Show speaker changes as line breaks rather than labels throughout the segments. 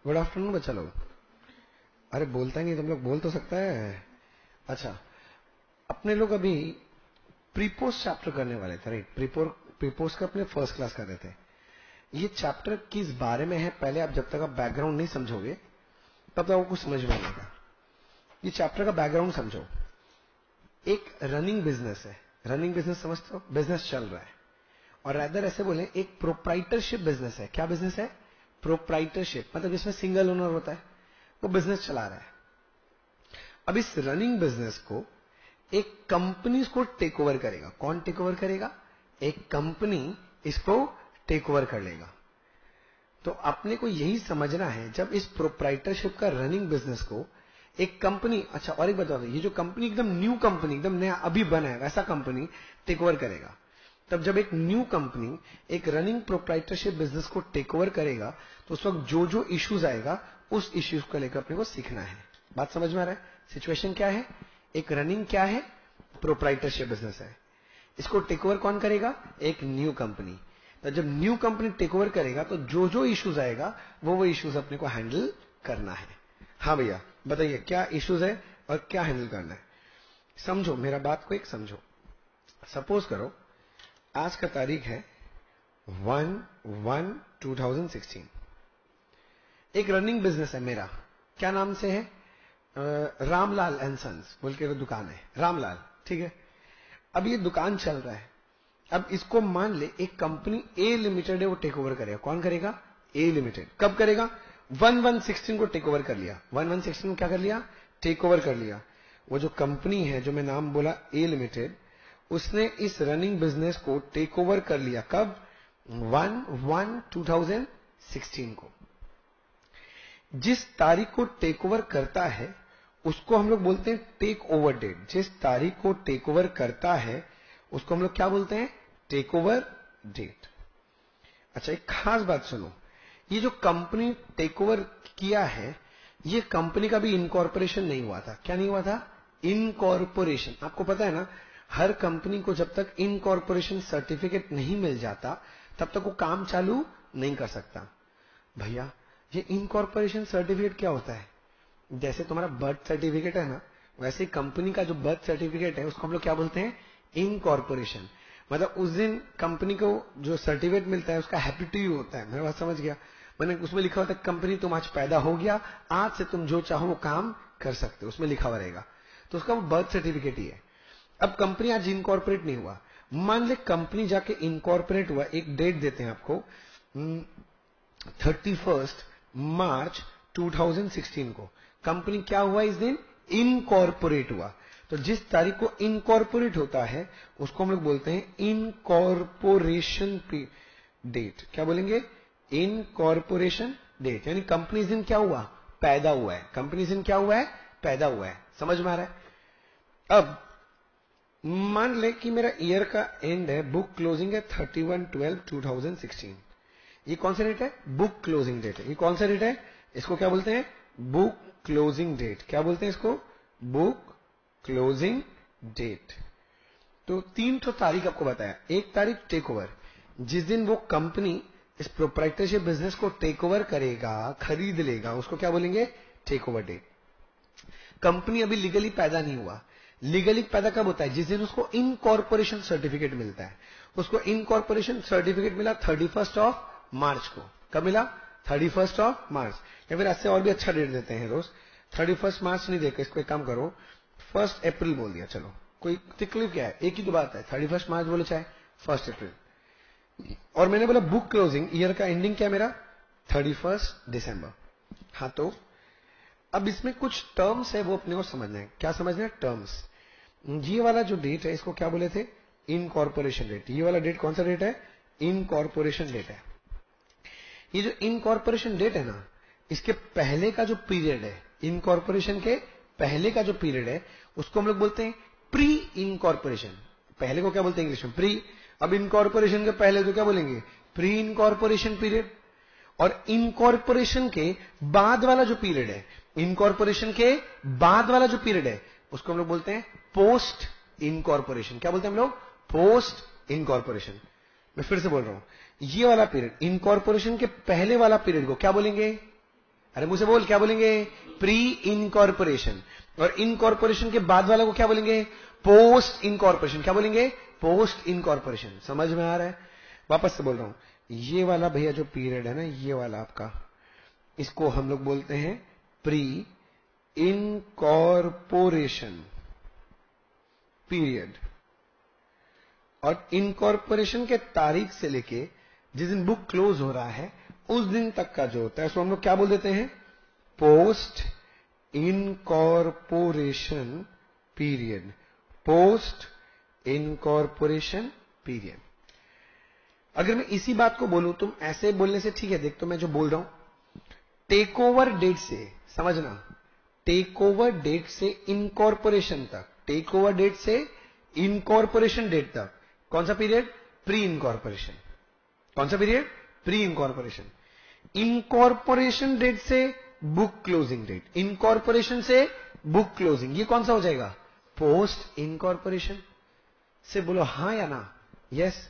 Good afternoon बच्चा लोग। अरे बोलता ही नहीं, तुम लोग बोल तो सकता है। अच्छा, अपने लोग अभी प्रीपोस्ट चैप्टर करने वाले थे, राइट? प्रीपोस्ट का अपने फर्स्ट क्लास कर रहे थे। ये चैप्टर किस बारे में है, पहले आप जब तक आप बैकग्राउंड नहीं समझोगे तब तक आपको कुछ समझ में आएगा। ये चैप्टर का बैकग्राउंड समझो। एक रनिंग बिजनेस है, रनिंग बिजनेस समझते हो? बिजनेस चल रहा है, और रैदर ऐसे बोले एक प्रोप्राइटरशिप बिजनेस है। क्या बिजनेस है? प्रोप्राइटरशिप, मतलब जिसमें सिंगल ओनर होता है, वो बिजनेस चला रहा है। अब इस रनिंग बिजनेस को एक कंपनी इसको टेक ओवर करेगा। कौन टेक ओवर करेगा? एक कंपनी इसको टेक ओवर कर लेगा। तो अपने को यही समझना है, जब इस प्रोप्राइटरशिप का रनिंग बिजनेस को एक कंपनी, अच्छा और एक बता दो, ये जो कंपनी एकदम न्यू कंपनी, एकदम नया अभी बना है वैसा कंपनी टेक ओवर करेगा। तब जब एक न्यू कंपनी एक रनिंग प्रोप्राइटरशिप बिजनेस को टेक ओवर करेगा तो उस वक्त जो जो इश्यूज आएगा उस इश्यूज को लेकर अपने को सीखना है। बात समझ में आ रहा है? सिचुएशन क्या है? एक रनिंग क्या है? प्रोप्राइटरशिप बिजनेस है। इसको टेक ओवर कौन करेगा? एक न्यू कंपनी। तो जब न्यू कंपनी टेक ओवर करेगा तो जो जो इश्यूज आएगा वो इश्यूज अपने को हैंडल करना है। हाँ भैया बताइए क्या इश्यूज है और क्या हैंडल करना है? समझो मेरा बात को, एक समझो। सपोज करो आज का तारीख है 1/1/2016। एक रनिंग बिजनेस है मेरा। क्या नाम से है? रामलाल एंड सन्स बोल के दुकान है, रामलाल, ठीक है। अब ये दुकान चल रहा है। अब इसको मान ले एक कंपनी ए लिमिटेड है, वो टेक ओवर करेगा। कौन करेगा? ए लिमिटेड। कब करेगा? 1/1/16 को टेक ओवर कर लिया। 1/1/16 को क्या कर लिया? टेक ओवर कर लिया। वो जो कंपनी है जो मैं नाम बोला ए लिमिटेड, उसने इस रनिंग बिजनेस को टेक ओवर कर लिया। कब? 1/1/2016 को। जिस तारीख को टेक ओवर करता है उसको हम लोग बोलते हैं टेक ओवर डेट। जिस तारीख को टेक ओवर करता है उसको हम लोग क्या बोलते हैं? Take over date. अच्छा एक खास बात सुनो, ये जो कंपनी टेक ओवर किया है, ये कंपनी का भी इनकॉर्पोरेशन नहीं हुआ था। क्या नहीं हुआ था? इनकॉर्पोरेशन। आपको पता है ना, हर कंपनी को जब तक इनकॉर्पोरेशन सर्टिफिकेट नहीं मिल जाता तब तक वो काम चालू नहीं कर सकता। भैया ये इनकॉर्पोरेशन सर्टिफिकेट क्या होता है? जैसे तुम्हारा बर्थ सर्टिफिकेट है ना, वैसे कंपनी का जो बर्थ सर्टिफिकेट है उसको हम लोग क्या बोलते हैं? इनकॉर्पोरेशन। मतलब उस दिन कंपनी को जो सर्टिफिकेट मिलता है उसका हैप्पी टू यू होता है। मेरा बात समझ गया? मैंने उसमें लिखा होता है कंपनी तुम आज पैदा हो गया, आज से तुम जो चाहो वो काम कर सकते हो, उसमें लिखा हुआ रहेगा। तो उसका वो बर्थ सर्टिफिकेट ही है। अब कंपनी आज इनकॉर्पोरेट नहीं हुआ, मान ले कंपनी जाके इनकॉर्पोरेट हुआ। एक डेट देते हैं आपको 31 मार्च 2016 को कंपनी क्या हुआ? इस दिन इनकॉर्पोरेट हुआ। तो जिस तारीख को इनकॉर्पोरेट होता है उसको हम लोग बोलते हैं इनकॉर्पोरेशन डेट। क्या बोलेंगे? Incorporation date. यानी कंपनी इस दिन क्या हुआ? पैदा हुआ है। कंपनी इस दिन क्या हुआ है? पैदा हुआ है। समझ में आ रहा है? अब मान ले कि मेरा ईयर का एंड है, बुक क्लोजिंग है 31/12/2016। ये कौन सा डेट है? बुक क्लोजिंग डेट है। ये कौन सा डेट है? इसको क्या बोलते हैं? Book closing date. क्या बोलते हैं इसको? Book closing date. तो 3 तो तारीख आपको बताया। एक तारीख टेक ओवर, जिस दिन वो कंपनी इस प्रोप्राइटरशिप बिजनेस को टेक ओवर करेगा, खरीद लेगा, उसको क्या बोलेंगे? Take over date. कंपनी अभी लीगली पैदा नहीं हुआ। लीगली पैदा कब होता है? जिस दिन उसको इनकॉर्पोरेशन सर्टिफिकेट मिलता है। उसको इनकॉर्पोरेशन सर्टिफिकेट मिला 31 मार्च को। कब मिला? 31 मार्च। या फिर ऐसे और भी अच्छा डेट देते हैं रोज। 31 मार्च नहीं देकर इसको एक काम करो 1 अप्रैल बोल दिया। चलो कोई तकलीफ क्या है? एक ही तो बात है, 31 मार्च बोले चाहे 1 अप्रैल। और मैंने बोला बुक क्लोजिंग, ईयर का एंडिंग क्या मेरा? 31 दिसंबर। हाँ तो अब इसमें कुछ टर्म्स है वो अपने को समझना है। क्या समझना है? टर्म्स। ये वाला जो डेट है इसको क्या बोले थे? Incorporation date. ये वाला डेट कौन सा डेट है? इनकॉर्पोरेशन डेट है। ये जो इनकॉर्पोरेशन डेट है ना, इसके पहले का जो पीरियड है, इनकॉर्पोरेशन के पहले का जो पीरियड है उसको हम लोग बोलते हैं प्री इनकॉर्पोरेशन। पहले को क्या बोलते हैं इंग्लिश में? प्री। अब इनकॉर्पोरेशन के पहले तो क्या बोलेंगे? Pre incorporation period. और इनकॉर्पोरेशन के बाद वाला जो पीरियड है, इनकॉर्पोरेशन के बाद वाला जो पीरियड है उसको हम लोग बोलते हैं पोस्ट इनकॉर्पोरेशन। क्या बोलते हैं हम लोग? Post incorporation. मैं फिर से बोल रहा हूं, ये वाला पीरियड इनकॉर्पोरेशन के पहले वाला पीरियड को क्या बोलेंगे? अरे मुझे बोल, क्या बोलेंगे? Pre incorporation. और इनकॉर्पोरेशन के बाद वाला को क्या बोलेंगे? Post incorporation. क्या बोलेंगे? Post incorporation. समझ में आ रहा है? वापस से बोल रहा हूं, ये वाला भैया जो पीरियड है ना, ये वाला आपका, इसको हम लोग बोलते हैं प्री इनकॉर्पोरेशन पीरियड। और इनकॉर्पोरेशन के तारीख से लेके जिस दिन बुक क्लोज हो रहा है उस दिन तक का जो होता है उसको हम लोग क्या बोल देते हैं? Post incorporation period. Post incorporation period. अगर मैं इसी बात को बोलूं, तुम ऐसे बोलने से ठीक है, देख तो मैं जो बोल रहा हूं, टेक ओवर डेट से, समझना, टेक ओवर डेट से इनकॉर्पोरेशन तक, टेक ओवर डेट से इनकॉर्पोरेशन डेट तक कौन सा पीरियड? Pre incorporation. कौन सा period? Pre incorporation. Incorporation date से बुक क्लोजिंग डेट, इनकॉर्पोरेशन से बुक क्लोजिंग, ये कौन सा हो जाएगा? Post incorporation. से बोलो हां या ना? यस।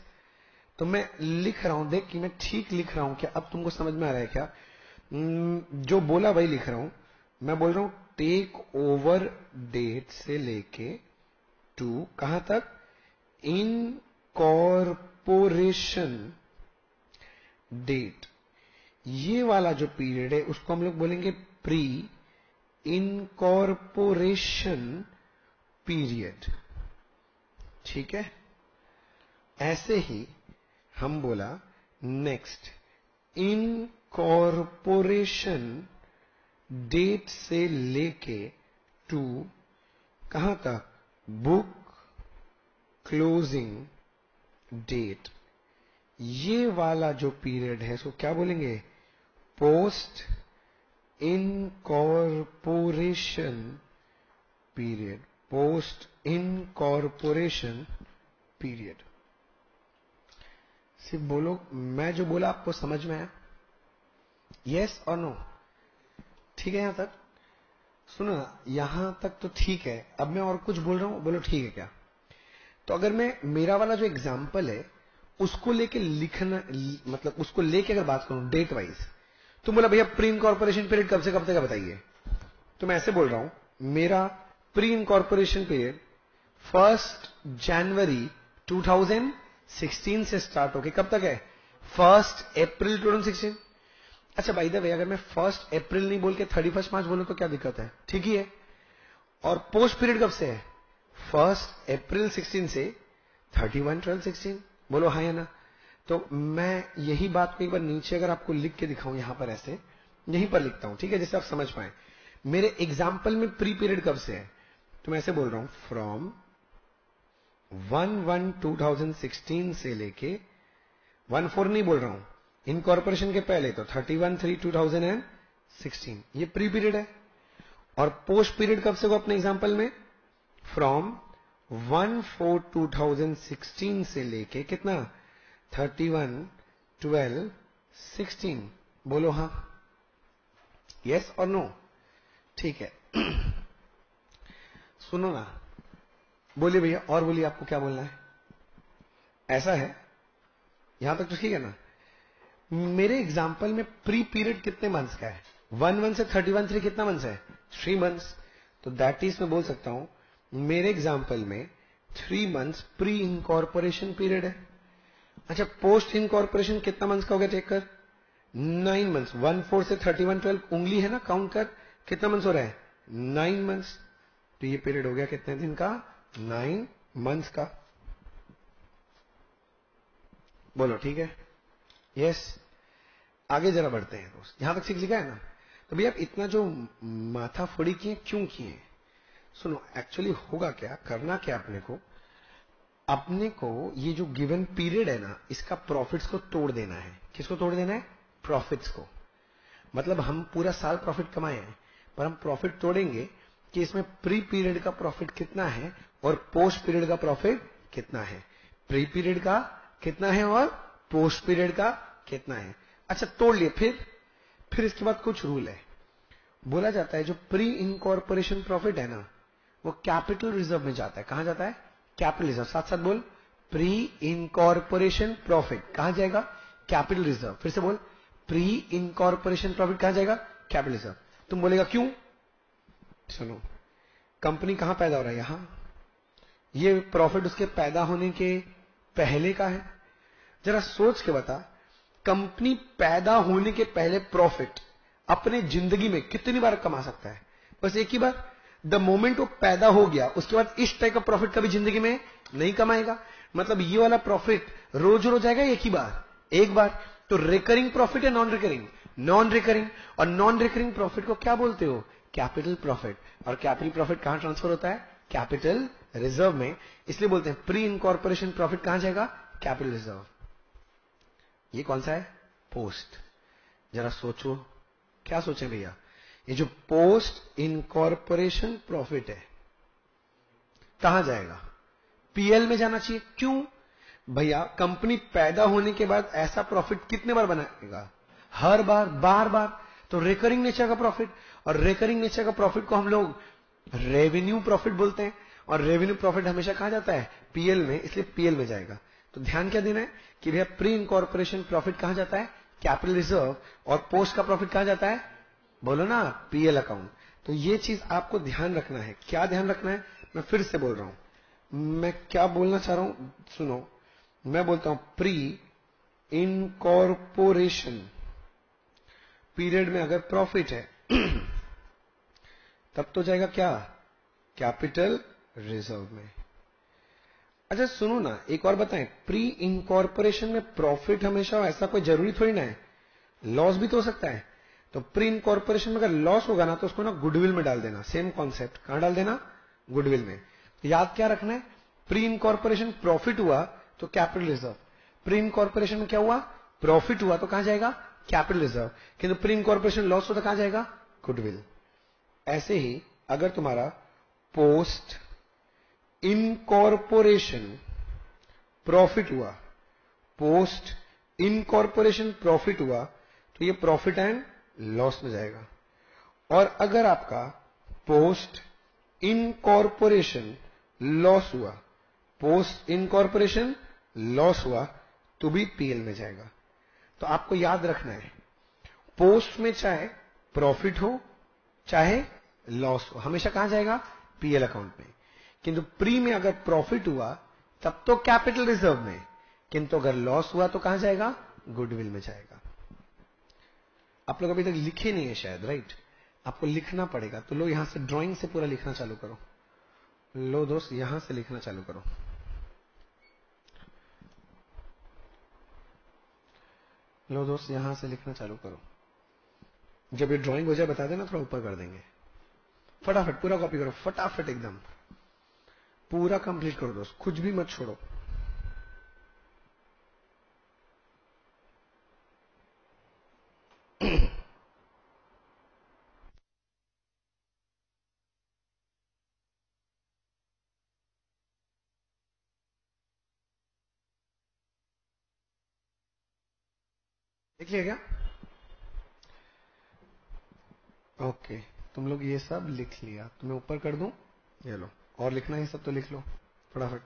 तो मैं लिख रहा हूं, देख कि मैं ठीक लिख रहा हूं क्या? अब तुमको समझ में आ रहा है क्या? जो बोला वही लिख रहा हूं। मैं बोल रहा हूं टेक ओवर डेट से लेके टू कहां तक? Incorporation date. ये वाला जो पीरियड है उसको हम लोग बोलेंगे प्री इनकॉर्पोरेशन पीरियड। ठीक है? ऐसे ही हम बोला नेक्स्ट, इनकॉर्पोरेशन डेट से लेके टू कहां तक? Book closing date. ये वाला जो पीरियड है इसको क्या बोलेंगे? Post incorporation period. Post incorporation period. सिर्फ बोलो, मैं जो बोला आपको समझ में आया? यस और नो? ठीक है यहां तक? सुनो ना, यहां तक तो ठीक है। अब मैं और कुछ बोल रहा हूं, बोलो ठीक है क्या? तो अगर मैं मेरा वाला जो एग्जाम्पल है उसको लेके लिखना, मतलब उसको लेके अगर बात करूं डेट वाइज, तो बोला भैया प्री इनकॉर्पोरेशन पीरियड कब से कब तक का बताइए? तो मैं ऐसे बोल रहा हूं, मेरा प्री इनकॉर्पोरेशन पीरियड 1 जनवरी 2016 से स्टार्ट होके कब तक है? 1 अप्रैल 2016। अच्छा भाई द वे, अगर मैं 1 अप्रैल नहीं बोल के 31 मार्च बोलूं तो क्या दिक्कत है? ठीक ही है। और पोस्ट पीरियड कब से है? 1 अप्रैल 16 से 31/12/16। बोलो हाँ या ना? तो मैं यही बात को एक बार नीचे अगर आपको लिख के दिखाऊं, यहां पर ऐसे यहीं पर लिखता हूं, ठीक है, जिससे आप समझ पाए। मेरे एग्जाम्पल में प्री पीरियड कब से है? तो मैं ऐसे बोल रहा हूं फ्रॉम 1/1/2016 से लेके 1/4 नहीं बोल रहा हूं, इनकॉर्पोरेशन के पहले तो 31/3/2016, ये प्री पीरियड है। और पोस्ट पीरियड कब से को अपने एग्जाम्पल में? फ्रॉम 1/4/2016 से लेके कितना? 31/12/16। बोलो हाँ, यस और नो? ठीक है। सुनो ना, बोलिए भैया, और बोलिए आपको क्या बोलना है? ऐसा है, यहां तक तो ठीक है ना? मेरे एग्जाम्पल में प्री पीरियड कितने मंथ्स का है? 1/1 से 31/3 कितना मंथ्स है? 3 मंथ्स। तो दैट इज मैं बोल सकता हूं मेरे एग्जाम्पल में 3 मंथ्स प्री इनकॉर्पोरेशन पीरियड है। अच्छा, पोस्ट इनकॉर्पोरेशन कितना मंथ्स का हो गया? चेक कर, 9 मंथ्स। 1/4 से 31/12 उंगली है ना, काउंट कर, कितना मंथ्स हो रहा है? 9 मंथ्स। तो ये पीरियड हो गया कितने दिन का? 9 मंथ्स का। बोलो ठीक है? यस। आगे जरा बढ़ते हैं दोस्त, यहां तक सीख लिखा है ना? तो भैया आप इतना जो माथा फोड़ी किए क्यों किए? सुनो, एक्चुअली होगा क्या, करना क्या अपने को ये जो गिवन पीरियड है ना, इसका प्रॉफिट्स को तोड़ देना है। किसको तोड़ देना है? प्रॉफिट्स को। मतलब हम पूरा साल प्रॉफिट कमाए हैं, पर हम प्रॉफिट तोड़ेंगे कि इसमें प्री पीरियड का प्रॉफिट कितना है और पोस्ट पीरियड का प्रॉफिट कितना है। प्री पीरियड का कितना है और पोस्ट पीरियड का कितना है। अच्छा, तोड़ लिए। फिर इसके बाद कुछ रूल है। बोला जाता है जो प्री इनकॉर्पोरेशन प्रॉफिट है ना, वो कैपिटल रिजर्व में जाता है। कहां जाता है? Capital reserve. साथ साथ बोल, प्री इनकॉर्पोरेशन प्रॉफिट कहां जाएगा? Capital reserve. फिर से बोल, प्री इनकॉर्पोरेशन प्रॉफिट कहां जाएगा? Capital reserve. तुम बोलेगा क्यों? सुनो, कंपनी कहां पैदा हो रहा है? यहां। ये प्रॉफिट उसके पैदा होने के पहले का है। जरा सोच के बता, कंपनी पैदा होने के पहले प्रॉफिट अपने जिंदगी में कितनी बार कमा सकता है? बस एक ही बार। द मोमेंट वो पैदा हो गया, उसके बाद इस टाइप का प्रॉफिट कभी जिंदगी में नहीं कमाएगा। मतलब ये वाला प्रॉफिट रोज रोज आएगा एक ही बार, एक बार। तो रिकरिंग प्रॉफिट है नॉन रिकरिंग? Non recurring. और नॉन रिकरिंग प्रॉफिट को क्या बोलते हो? Capital profit. और कैपिटल प्रॉफिट कहां ट्रांसफर होता है? कैपिटल रिजर्व में। इसलिए बोलते हैं प्री इनकॉर्पोरेशन प्रॉफिट कहां जाएगा? Capital reserve. ये कौन सा है? पोस्ट। जरा सोचो, क्या सोचें भैया? ये जो पोस्ट इनकॉर्पोरेशन प्रॉफिट है कहां जाएगा? पीएल में जाना चाहिए। क्यों भैया? कंपनी पैदा होने के बाद ऐसा प्रॉफिट कितने बार बनाएगा? हर बार, बार बार। तो रिकरिंग नेचर का प्रॉफिट। और रिकरिंग नेचर का प्रॉफिट को हम लोग रेवेन्यू प्रॉफिट बोलते हैं। और रेवेन्यू प्रॉफिट हमेशा कहां जाता है? पीएल में। इसलिए पीएल में जाएगा। तो ध्यान क्या देना है कि भैया प्री इनकॉर्पोरेशन प्रॉफिट कहां जाता है? Capital reserve. और पोस्ट का प्रॉफिट कहां जाता है? बोलो ना, पीएल अकाउंट। तो ये चीज आपको ध्यान रखना है। क्या ध्यान रखना है? मैं फिर से बोल रहा हूं। मैं क्या बोलना चाह रहा हूं, सुनो। मैं बोलता हूं प्री इनकॉर्पोरेशन पीरियड में अगर प्रॉफिट है तब तो जाएगा क्या? कैपिटल रिजर्व में। अच्छा सुनो ना, एक और बताएं, प्री इनकॉर्पोरेशन में प्रॉफिट हमेशा ऐसा कोई जरूरी थोड़ी ना है, लॉस भी तो हो सकता है। तो प्री इनकॉर्पोरेशन में अगर लॉस होगा ना तो उसको ना गुडविल में डाल देना। सेम कॉन्सेप्ट, कहां डाल देना? गुडविल में। तो याद क्या रखना है? प्री इनकॉर्पोरेशन प्रॉफिट हुआ तो कैपिटल रिजर्व। प्री इनकॉर्पोरेशन में क्या हुआ? प्रॉफिट हुआ तो कहां जाएगा? Capital reserve. किंतु प्री इनकॉर्पोरेशन लॉस हो तो कहां जाएगा? गुडविल। ऐसे ही अगर तुम्हारा पोस्ट इनकॉर्पोरेशन प्रॉफिट हुआ, पोस्ट इनकॉर्पोरेशन प्रॉफिट हुआ तो ये प्रॉफिट एंड लॉस में जाएगा। और अगर आपका पोस्ट इनकॉर्पोरेशन लॉस हुआ, पोस्ट इनकॉर्पोरेशन लॉस हुआ तो भी पीएल में जाएगा। तो आपको याद रखना है, पोस्ट में चाहे प्रॉफिट हो चाहे लॉस हो, हमेशा कहां जाएगा? पीएल अकाउंट में। किंतु प्री में अगर प्रॉफिट हुआ तब तो कैपिटल रिजर्व में, किंतु अगर लॉस हुआ तो कहां जाएगा? गुडविल में जाएगा। आप लोग अभी तक लिखे नहीं है शायद, राइट? आपको लिखना पड़ेगा। तो लो यहां से ड्राइंग से पूरा लिखना चालू करो। लो दोस्त, यहां से लिखना चालू करो। लो दोस्त, यहां से लिखना चालू करो। जब ये ड्राइंग हो जाए बता देना, थोड़ा ऊपर कर देंगे। फटाफट पूरा कॉपी करो, फटाफट एकदम पूरा कंप्लीट करो दोस्त, कुछ भी मत छोड़ो। लिख लिया क्या? ओके, तुम लोग ये सब लिख लिया तो मैं ऊपर कर दूं? ये लो, और लिखना है सब तो लिख लो फटाफट।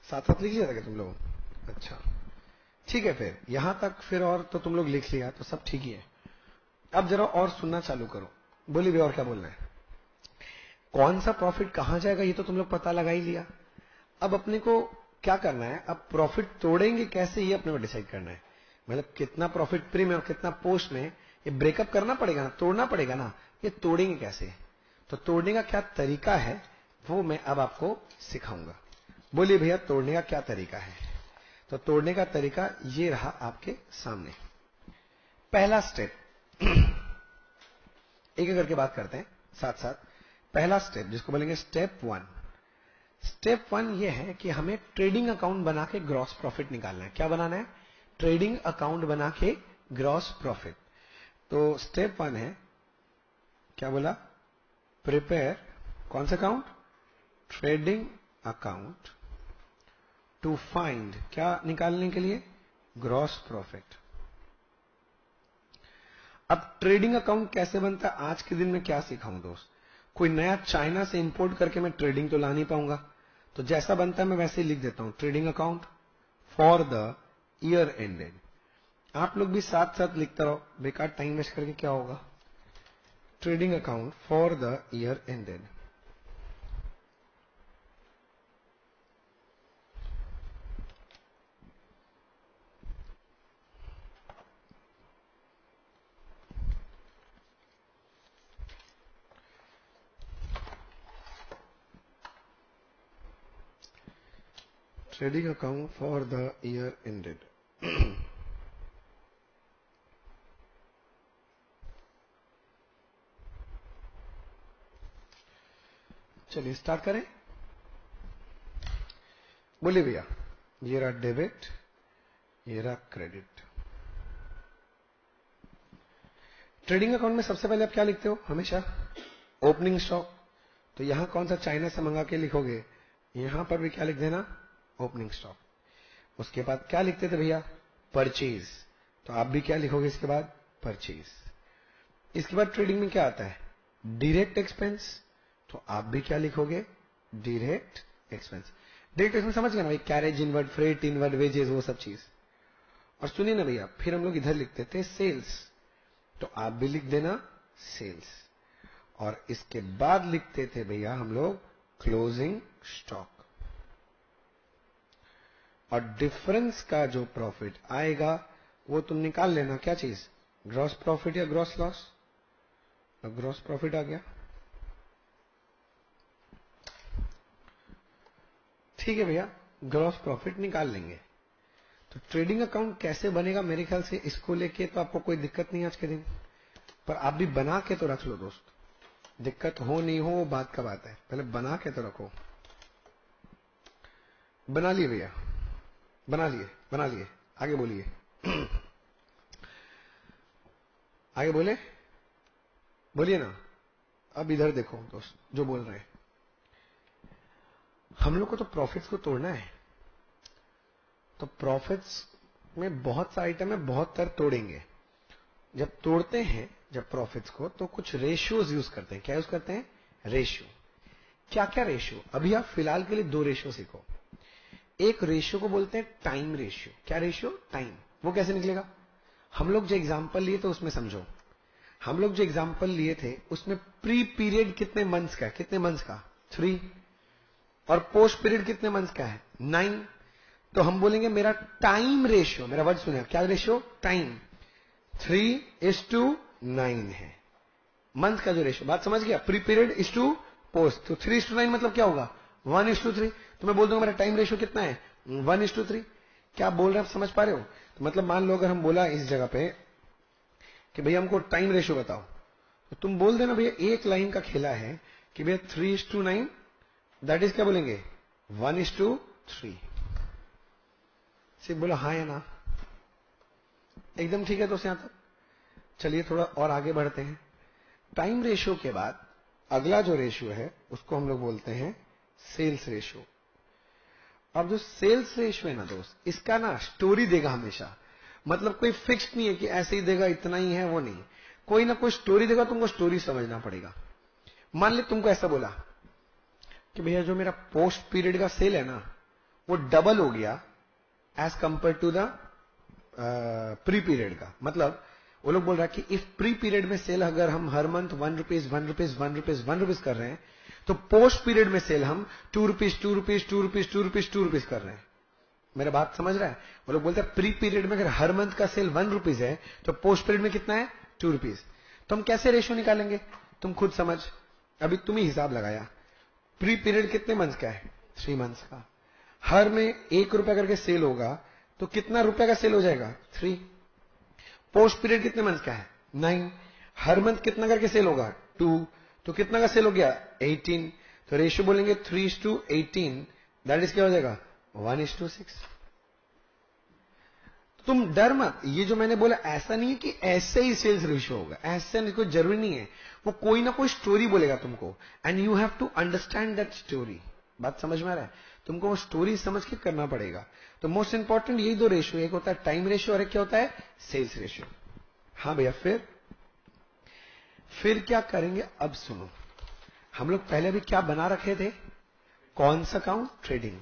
साथ साथ लिख लिया था क्या तुम लोग? अच्छा ठीक है, फिर यहां तक फिर और तो तुम लोग लिख लिया तो सब ठीक ही है। अब जरा और सुनना चालू करो। बोलिए भी और क्या बोलना है? कौन सा प्रॉफिट कहां जाएगा ये तो तुम लोग पता लगा ही लिया। अब अपने को क्या करना है? अब प्रॉफिट तोड़ेंगे कैसे ये अपने को डिसाइड करना है। मतलब कितना प्रॉफिट प्री में और कितना पोस्ट में, ये ब्रेकअप करना पड़ेगा ना, तोड़ना पड़ेगा ना। ये तोड़ेंगे कैसे? तो तोड़ने का क्या तरीका है वो मैं अब आपको सिखाऊंगा। बोलिए भैया, तोड़ने का क्या तरीका है? तो तोड़ने का तरीका ये रहा आपके सामने। पहला स्टेप एक एक करके बात करते हैं साथ साथ। पहला स्टेप जिसको बोलेंगे स्टेप 1। स्टेप 1 ये है कि हमें ट्रेडिंग अकाउंट बना के ग्रॉस प्रॉफिट निकालना है। क्या बनाना है? ट्रेडिंग अकाउंट बना के ग्रॉस प्रॉफिट। तो स्टेप 1 है, क्या बोला? प्रिपेयर कौन सा अकाउंट? ट्रेडिंग अकाउंट टू फाइंड, क्या निकालने के लिए? Gross profit. अब ट्रेडिंग अकाउंट कैसे बनता है आज के दिन में क्या सिखाऊं दोस्त? कोई नया चाइना से इंपोर्ट करके मैं ट्रेडिंग तो ला नहीं पाऊंगा, तो जैसा बनता है मैं वैसे ही लिख देता हूं, trading account for the year ended. आप लोग भी साथ साथ लिखता रहो, बेकार टाइम वेस्ट करके क्या होगा। Trading account for the year ended. Trading account for the year ended. चलिए स्टार्ट करें। बोलिए भैया, ये रहा डेबिट, ये रहा क्रेडिट। ट्रेडिंग अकाउंट में सबसे पहले आप क्या लिखते हो हमेशा? Opening stock. तो यहां कौन सा चाइना से मंगा के लिखोगे, यहां पर भी क्या लिख देना, ओपनिंग स्टॉक। उसके बाद क्या लिखते थे भैया, परचेज। तो आप भी क्या लिखोगे इसके बाद, परचेज। इसके बाद ट्रेडिंग में क्या आता है, डायरेक्ट एक्सपेंस। तो आप भी क्या लिखोगे, डायरेक्ट एक्सपेंस। डायरेक्ट एक्सपेंस समझ गए ना भाई, carriage inward, freight inward, wages, वो सब चीज। और सुनिए ना भैया, फिर हम लोग इधर लिखते थे सेल्स, तो आप भी लिख देना सेल्स। और इसके बाद लिखते थे भैया हम लोग क्लोजिंग स्टॉक। और डिफरेंस का जो प्रॉफिट आएगा वो तुम निकाल लेना, क्या चीज, ग्रॉस प्रॉफिट या ग्रॉस लॉस। ग्रॉस प्रॉफिट आ गया, ठीक है भैया, ग्रॉस प्रॉफिट निकाल लेंगे। तो ट्रेडिंग अकाउंट कैसे बनेगा, मेरे ख्याल से इसको लेके तो आपको कोई दिक्कत नहीं आज के दिन, पर आप भी बना के तो रख लो दोस्त। दिक्कत हो नहीं हो वो बात का बात है, पहले बना के तो रखो। बना लिए भैया, बना लिए, आगे बोलिए। आगे बोलिए ना। अब इधर देखो दोस्त, जो बोल रहे हैं, हम लोग को तो प्रॉफिट्स को तोड़ना है। तो प्रॉफिट्स में बहुत सा आइटम है, बहुत तरह तोड़ेंगे। जब तोड़ते हैं जब प्रॉफिट्स को, तो कुछ रेशियोज यूज करते हैं। क्या यूज करते हैं, रेशियो। क्या क्या रेशियो, अभी आप फिलहाल के लिए 2 रेशियो सीखो। एक रेशियो को बोलते हैं टाइम रेशियो। क्या रेशियो, टाइम। वो कैसे निकलेगा, हम लोग जो एग्जांपल लिए थे उसमें समझो। हम लोग जो एग्जांपल लिए थे उसमें प्री पीरियड कितने मंथ्स का है, कितने मंथ्स का, 3। और पोस्ट पीरियड कितने मंथ्स का है, 9। तो हम बोलेंगे मेरा टाइम रेशियो, मेरा वर्ड सुनिए, क्या रेशियो, टाइम, 3:9 है मंथ का जो रेशियो। बात समझ गया, pre period is to post. तो 3:9 मतलब क्या होगा, 1:3। तो मैं बोल दूंगा मेरा टाइम रेशियो कितना है, 1:3। क्या बोल रहे हैं आप, समझ पा रहे हो? तो मतलब मान लो अगर हम बोला इस जगह पे कि भैया हमको टाइम रेशियो बताओ, तो तुम बोल देना भैया एक लाइन का खेला है कि भैया 3:9, दैट इज क्या बोलेंगे, 1:3। सिर्फ बोलो हाँ या ना, एकदम ठीक है। तो यहां तक चलिए थोड़ा और आगे बढ़ते हैं। टाइम रेशियो के बाद अगला जो रेशियो है उसको हम लोग बोलते हैं सेल्स रेशियो। अब जो सेल्स रेशियो है ना दोस्त, इसका ना स्टोरी देगा हमेशा। मतलब कोई फिक्स नहीं है कि ऐसे ही देगा, इतना ही है, वो नहीं। कोई ना कोई स्टोरी देगा, तुमको स्टोरी समझना पड़ेगा। मान ले तुमको ऐसा बोला कि भैया जो मेरा पोस्ट पीरियड का सेल है ना वो डबल हो गया as compare to the pre period का। मतलब वो लोग बोल रहा है कि इफ प्री पीरियड में सेल अगर हम हर month 1 rupees 1 rupees 1 rupees 1 rupees कर रहे हैं, तो पोस्ट पीरियड में सेल हम 2 rupees 2 rupees 2 rupees 2 rupees 2 rupees कर रहे हैं। मेरा बात समझ रहा है? वो लोग बोलते हैं प्री पीरियड में अगर हर मंथ का सेल 1 रुपीज है तो पोस्ट पीरियड में कितना है, 2 रुपीज। तो हम कैसे रेशियो निकालेंगे, तुम खुद समझ। अभी तुम ही हिसाब लगाया, प्री पीरियड कितने मंथ्स का है, 3 मंथ्स का। हर में 1 रुपया करके सेल होगा तो कितना रुपया का सेल हो जाएगा, 3। पोस्ट पीरियड कितने मंथ का है, 9। हर मंथ कितना करके सेल होगा, 2। तो कितना का सेल हो गया, 18। तो रेशियो बोलेंगे 3:18, दैट इज क्या हो जाएगा, 1:6। तुम डर मत, ये जो मैंने बोला ऐसा नहीं है कि ऐसे ही सेल्स रेशियो होगा, ऐसे नहीं, कोई जरूरी नहीं है। वो कोई ना कोई स्टोरी बोलेगा तुमको, and you have to understand that story. बात समझ में आ रहा है? तुमको वो स्टोरी समझ के करना पड़ेगा। तो मोस्ट इंपॉर्टेंट यही दो रेशियो, एक होता है टाइम रेशियो और एक क्या होता है सेल्स रेशियो। हाँ भैया, फिर क्या करेंगे अब सुनो। हम लोग पहले भी क्या बना रखे थे, कौन सा अकाउंट, ट्रेडिंग।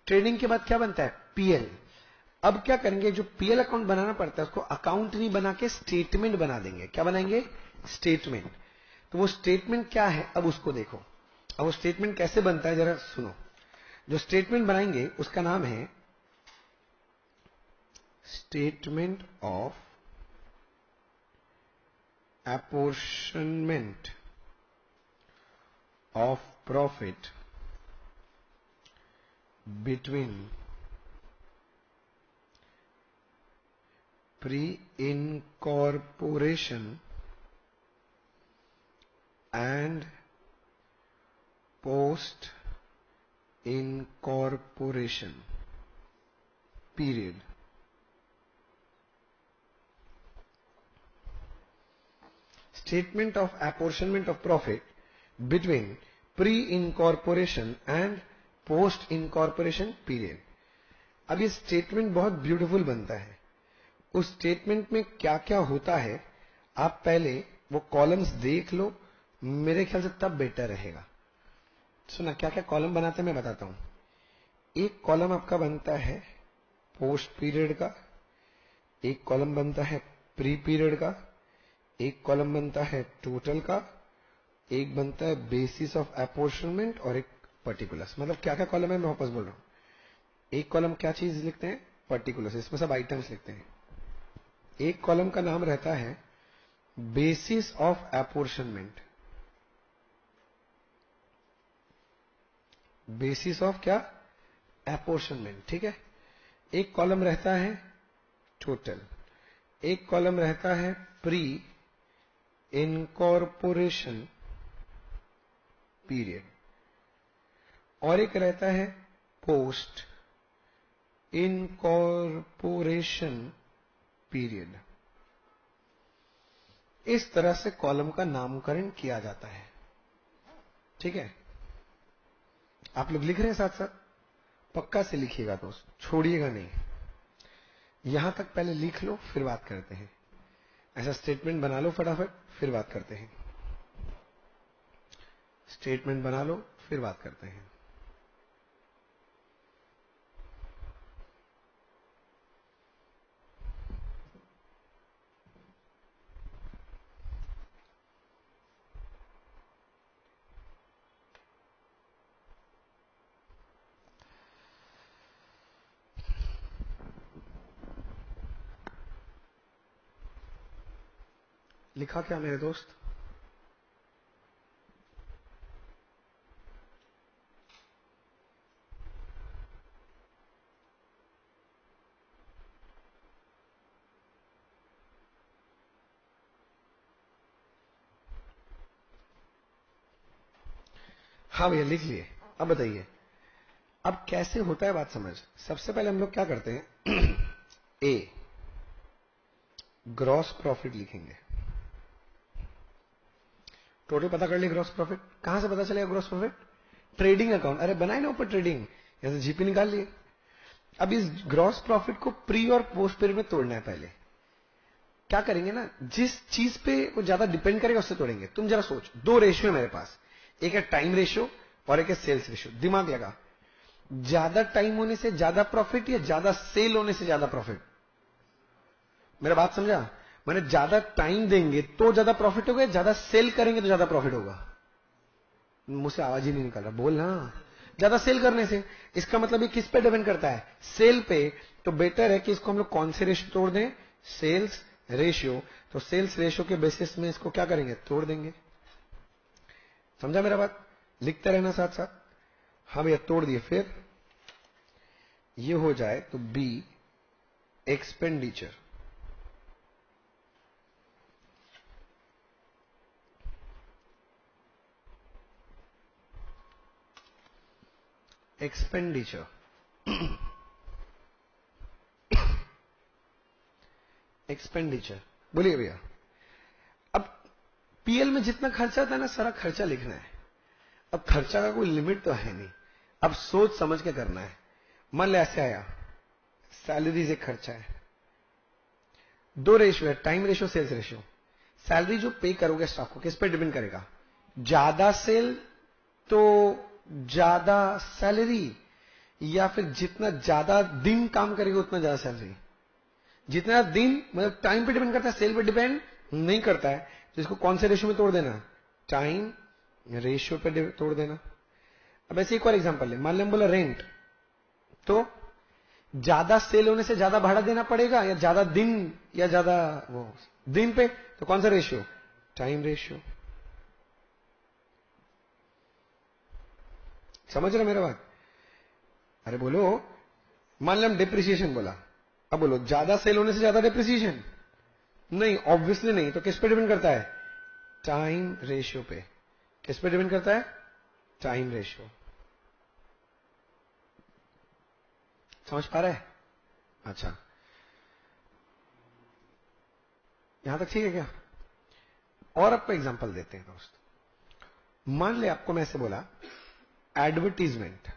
ट्रेडिंग के बाद क्या बनता है, पीएल। अब क्या करेंगे, जो पीएल अकाउंट बनाना पड़ता है उसको अकाउंट नहीं बना के स्टेटमेंट बना देंगे। क्या बनाएंगे, स्टेटमेंट। तो वो स्टेटमेंट क्या है अब उसको देखो। अब वो स्टेटमेंट कैसे बनता है जरा सुनो। जो स्टेटमेंट बनाएंगे उसका नाम है statement of apportionment of profit between pre-incorporation and post-incorporation period. Statement of apportionment of profit between pre-incorporation and post-incorporation period. अब ये स्टेटमेंट बहुत ब्यूटीफुल बनता है। उस स्टेटमेंट में क्या क्या होता है आप पहले वो कॉलम्स देख लो, मेरे ख्याल से तब बेटर रहेगा। सुना क्या क्या कॉलम बनाते हैं मैं बताता हूं। एक कॉलम आपका बनता है पोस्ट पीरियड का, एक कॉलम बनता है प्री पीरियड का, एक कॉलम बनता है टोटल का, एक बनता है बेसिस ऑफ अपॉर्शनमेंट और एक पर्टिकुलर्स। मतलब क्या क्या कॉलम है मैं वापस बोल रहा हूं। एक कॉलम क्या चीज लिखते हैं, पर्टिकुलर्स, इसमें सब आइटम्स लिखते हैं। एक कॉलम का नाम रहता है basis of apportionment. Basis of क्या, अपॉर्शनमेंट, ठीक है। एक कॉलम रहता है टोटल, एक कॉलम रहता है प्री इनकॉर्पोरेशन पीरियड और एक रहता है पोस्ट इनकॉर्पोरेशन पीरियड। इस तरह से कॉलम का नामकरण किया जाता है, ठीक है। आप लोग लिख रहे हैं साथ साथ, पक्का से लिखिएगा दोस्त, छोड़िएगा नहीं। यहां तक पहले लिख लो फिर बात करते हैं। ऐसा स्टेटमेंट बना लो फटाफट, फिर बात करते हैं। स्टेटमेंट बना लो फिर बात करते हैं। लिखा क्या मेरे दोस्त, हाँ भैया लिख लिए। अब बताइए अब कैसे होता है बात समझ। सबसे पहले हम लोग क्या करते हैं, ए ग्रॉस प्रॉफिट लिखेंगे। टोटल पता कर लिए ग्रॉस प्रॉफिट। कहां से पता चलेगा ग्रॉस प्रॉफिट, ट्रेडिंग अकाउंट, अरे बनाए ना ऊपर ट्रेडिंग, जैसे जीपी निकाल लिए। अब इस ग्रॉस प्रॉफिट को प्री और पोस्ट पीरियड में तोड़ना है। पहले क्या करेंगे ना, जिस चीज पे वो ज्यादा डिपेंड करेगा उससे तोड़ेंगे। तुम जरा सोच, दो रेशियो है मेरे पास, एक है टाइम रेशियो और एक है सेल्स रेशियो। दिमाग लगा, ज्यादा टाइम होने से ज्यादा प्रॉफिट या ज्यादा सेल होने से ज्यादा प्रॉफिट। मेरा बात समझा, मैंने ज्यादा टाइम देंगे तो ज्यादा प्रॉफिट होगा, ज्यादा सेल करेंगे तो ज्यादा प्रॉफिट होगा। मुझसे आवाज ही नहीं निकल रहा, बोल ना। ज्यादा सेल करने से, इसका मतलब ये किस पे डिपेंड करता है, सेल पे। तो बेटर है कि इसको हम लोग कौन से रेशियो तोड़ दें, सेल्स रेशियो। तो सेल्स रेशियो के बेसिस में इसको क्या करेंगे, तोड़ देंगे। समझा मेरा बात, लिखते रहना साथ साथ। हाँ भैया तोड़ दिए। फिर ये हो जाए तो बी एक्सपेंडिचर, एक्सपेंडिचर एक्सपेंडिचर बोलिए भैया। अब पीएल में जितना खर्चा आता है ना, सारा खर्चा लिखना है। अब खर्चा का कोई लिमिट तो है नहीं। अब सोच समझ के करना है। मान ले ऐसे आया, सैलरीज एक खर्चा है, दो रेशियो है, time ratio, sales ratio. Salary जो पे करोगे स्टाफ को किस पे डिपेंड करेगा? ज्यादा सेल तो ज्यादा सैलरी, या फिर जितना ज्यादा दिन काम करेगा उतना ज्यादा सैलरी? जितना दिन मतलब टाइम पे डिपेंड करता है, सेल पे डिपेंड नहीं करता है। तो इसको कौन से रेशियो में तोड़ देना? टाइम रेशियो पे तोड़ देना। अब ऐसे एक और एग्जांपल ले, मान लें बोला रेंट, तो ज्यादा सेल होने से ज्यादा भाड़ा देना पड़ेगा या ज्यादा दिन, या ज्यादा वो दिन पे, तो कौन सा रेशियो? Time ratio. समझ रहे मेरा बात? अरे बोलो, मान लें हम डिप्रिसिएशन बोला, अब बोलो ज्यादा सेल होने से ज्यादा डिप्रिसिएशन? नहीं, ऑब्वियसली नहीं। तो किस पे डिपेंड करता है? टाइम रेशियो पे। किस पे डिपेंड करता है? Time ratio. समझ पा रहा है? अच्छा, यहां तक ठीक है क्या? और आपको एग्जांपल देते हैं दोस्त। मान ले आपको मैं ऐसे बोला, एडवर्टीजमेंट,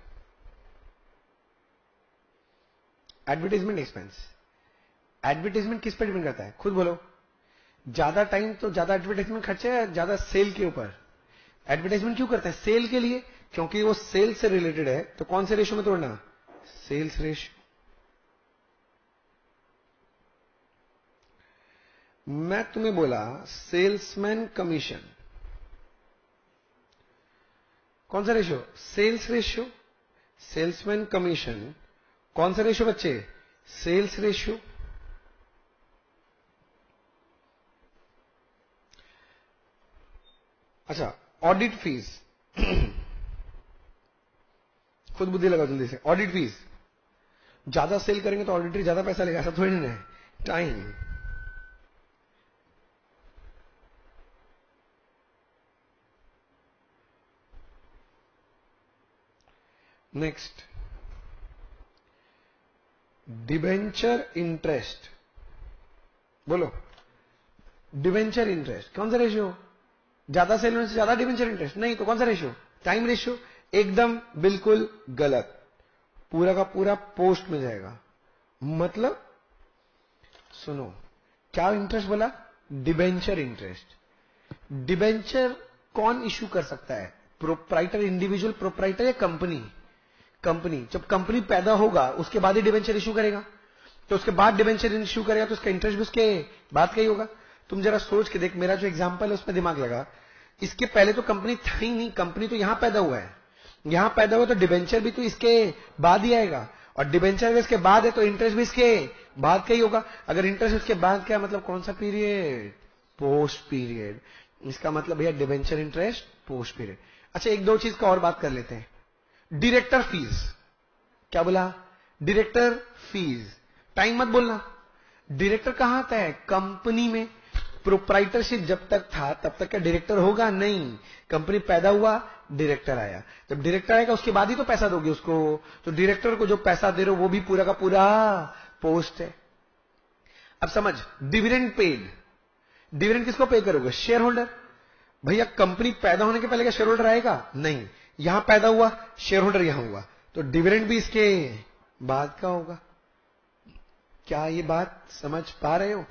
एडवर्टीजमेंट एक्सपेंस। एडवर्टीजमेंट किस पर डिपेंड करता है? खुद बोलो। ज्यादा टाइम तो ज्यादा एडवर्टाइजमेंट खर्चा है, ज्यादा सेल के ऊपर। एडवर्टाइजमेंट क्यों करते हैं? सेल के लिए, क्योंकि वो सेल से रिलेटेड है। तो कौन से रेशियो में तोड़ना? Sales ratio. मैं तुम्हें बोला सेल्समैन कमीशन, कौन सा ratio? Sales ratio. Salesman commission कौन सा रेशियो बच्चे? Sales ratio. अच्छा, ऑडिट फीस खुद बुद्धि लगाओ जल्दी से। ऑडिट फीस, ज्यादा सेल करेंगे तो ऑडिटर ज्यादा पैसा लेगा, ऐसा थोड़ी नहीं है। टाइम। Next, debenture interest. बोलो, डिबेंचर इंटरेस्ट कौन सा रेशियो? ज्यादा सेल होने से ज्यादा डिबेंचर इंटरेस्ट? नहीं, तो कौन सा रेशियो? Time ratio. एकदम बिल्कुल गलत, पूरा का पूरा पोस्ट में जाएगा। मतलब सुनो, क्या इंटरेस्ट बोला? Debenture interest. डिबेंचर कौन इश्यू कर सकता है? प्रोप्राइटर, इंडिविजुअल प्रोप्राइटर या कंपनी? कंपनी। जब कंपनी पैदा होगा उसके बाद ही डिबेंचर इश्यू करेगा, तो उसके बाद डिबेंचर इश्यू करेगा तो उसका इंटरेस्ट भी उसके बाद का ही होगा। तुम जरा सोच के देख, मेरा जो एग्जांपल है उसमें दिमाग लगा। इसके पहले तो कंपनी था ही नहीं, कंपनी तो यहां पैदा हुआ है, यहां पैदा हुआ तो डिबेंचर भी तो इसके बाद ही आएगा, और डिबेंचर अगर इसके बाद है तो इंटरेस्ट भी इसके बाद का ही होगा। अगर इंटरेस्ट इसके बाद का मतलब कौन सा पीरियड? Post period. इसका मतलब भैया डिबेंचर इंटरेस्ट पोस्ट पीरियड। अच्छा, एक दो चीज का और बात कर लेते हैं। डायरेक्टर फीस, क्या बोला? Director fees. टाइम मत बोलना। डायरेक्टर कहां आता है? कंपनी में। प्रोप्राइटरशिप जब तक था तब तक क्या डायरेक्टर होगा? नहीं, कंपनी पैदा हुआ, डायरेक्टर आया। जब डायरेक्टर आएगा उसके बाद ही तो पैसा दोगे उसको, तो डायरेक्टर को जो पैसा दे रहे हो वो भी पूरा का पूरा पोस्ट है। अब समझ, डिविडेंड पेड। डिविडेंड किसको पे करोगे? Share holder. भैया कंपनी पैदा होने के पहले क्या शेयर होल्डर आएगा? नहीं, यहां पैदा हुआ, शेयर होल्डर यहां हुआ, तो डिविडेंड भी इसके बाद का होगा। क्या ये बात समझ पा रहे हो?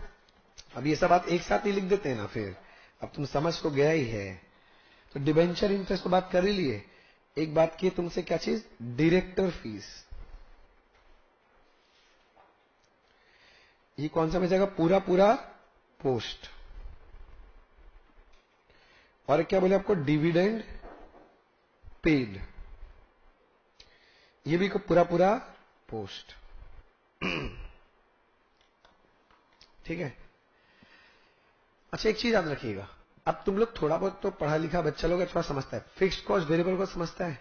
अब ये सब बात एक साथ ही लिख देते हैं ना, फिर अब तुम समझ तो गया ही है। तो डिबेंचर इंटरेस्ट तो बात कर ही लिए। एक बात की तुमसे, क्या चीज? Director fees. ये कौन सा में जाएगा? पूरा पूरा पोस्ट। और क्या बोले आपको? डिविडेंड पेड, ये भी को पूरा पूरा पोस्ट। ठीक है। अच्छा, एक चीज याद रखिएगा, अब तुम लोग थोड़ा बहुत तो पढ़ा लिखा बच्चा लोग थोड़ा समझता है, फिक्स्ड कॉस्ट वेरिएबल को समझता है,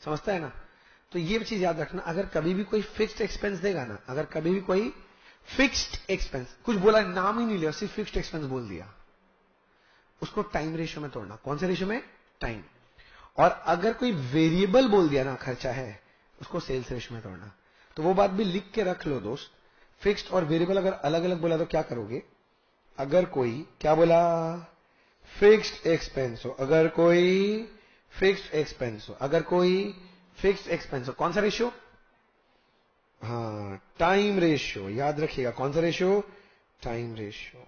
समझता है ना? तो ये चीज याद रखना, अगर कभी भी कोई फिक्स्ड एक्सपेंस देगा ना, अगर कभी भी कोई फिक्स्ड एक्सपेंस, कुछ बोला नाम ही नहीं लिया, सिर्फ फिक्स्ड एक्सपेंस बोल दिया, उसको टाइम रेशियो में तोड़ना। कौन से रेशियो में? टाइम। और अगर कोई वेरिएबल बोल दिया ना खर्चा है, उसको सेल्स रेशियो में तोड़ना। तो वो बात भी लिख के रख लो दोस्त। फिक्स्ड और वेरिएबल अगर अलग अलग बोला तो क्या करोगे? अगर कोई, क्या बोला? फिक्स्ड एक्सपेंस हो, अगर कोई फिक्स्ड एक्सपेंस हो, अगर कोई फिक्स्ड एक्सपेंस। कौन सा रेशियो? हाँ, टाइम रेशियो, याद रखिएगा कौन सा रेशियो? Time ratio.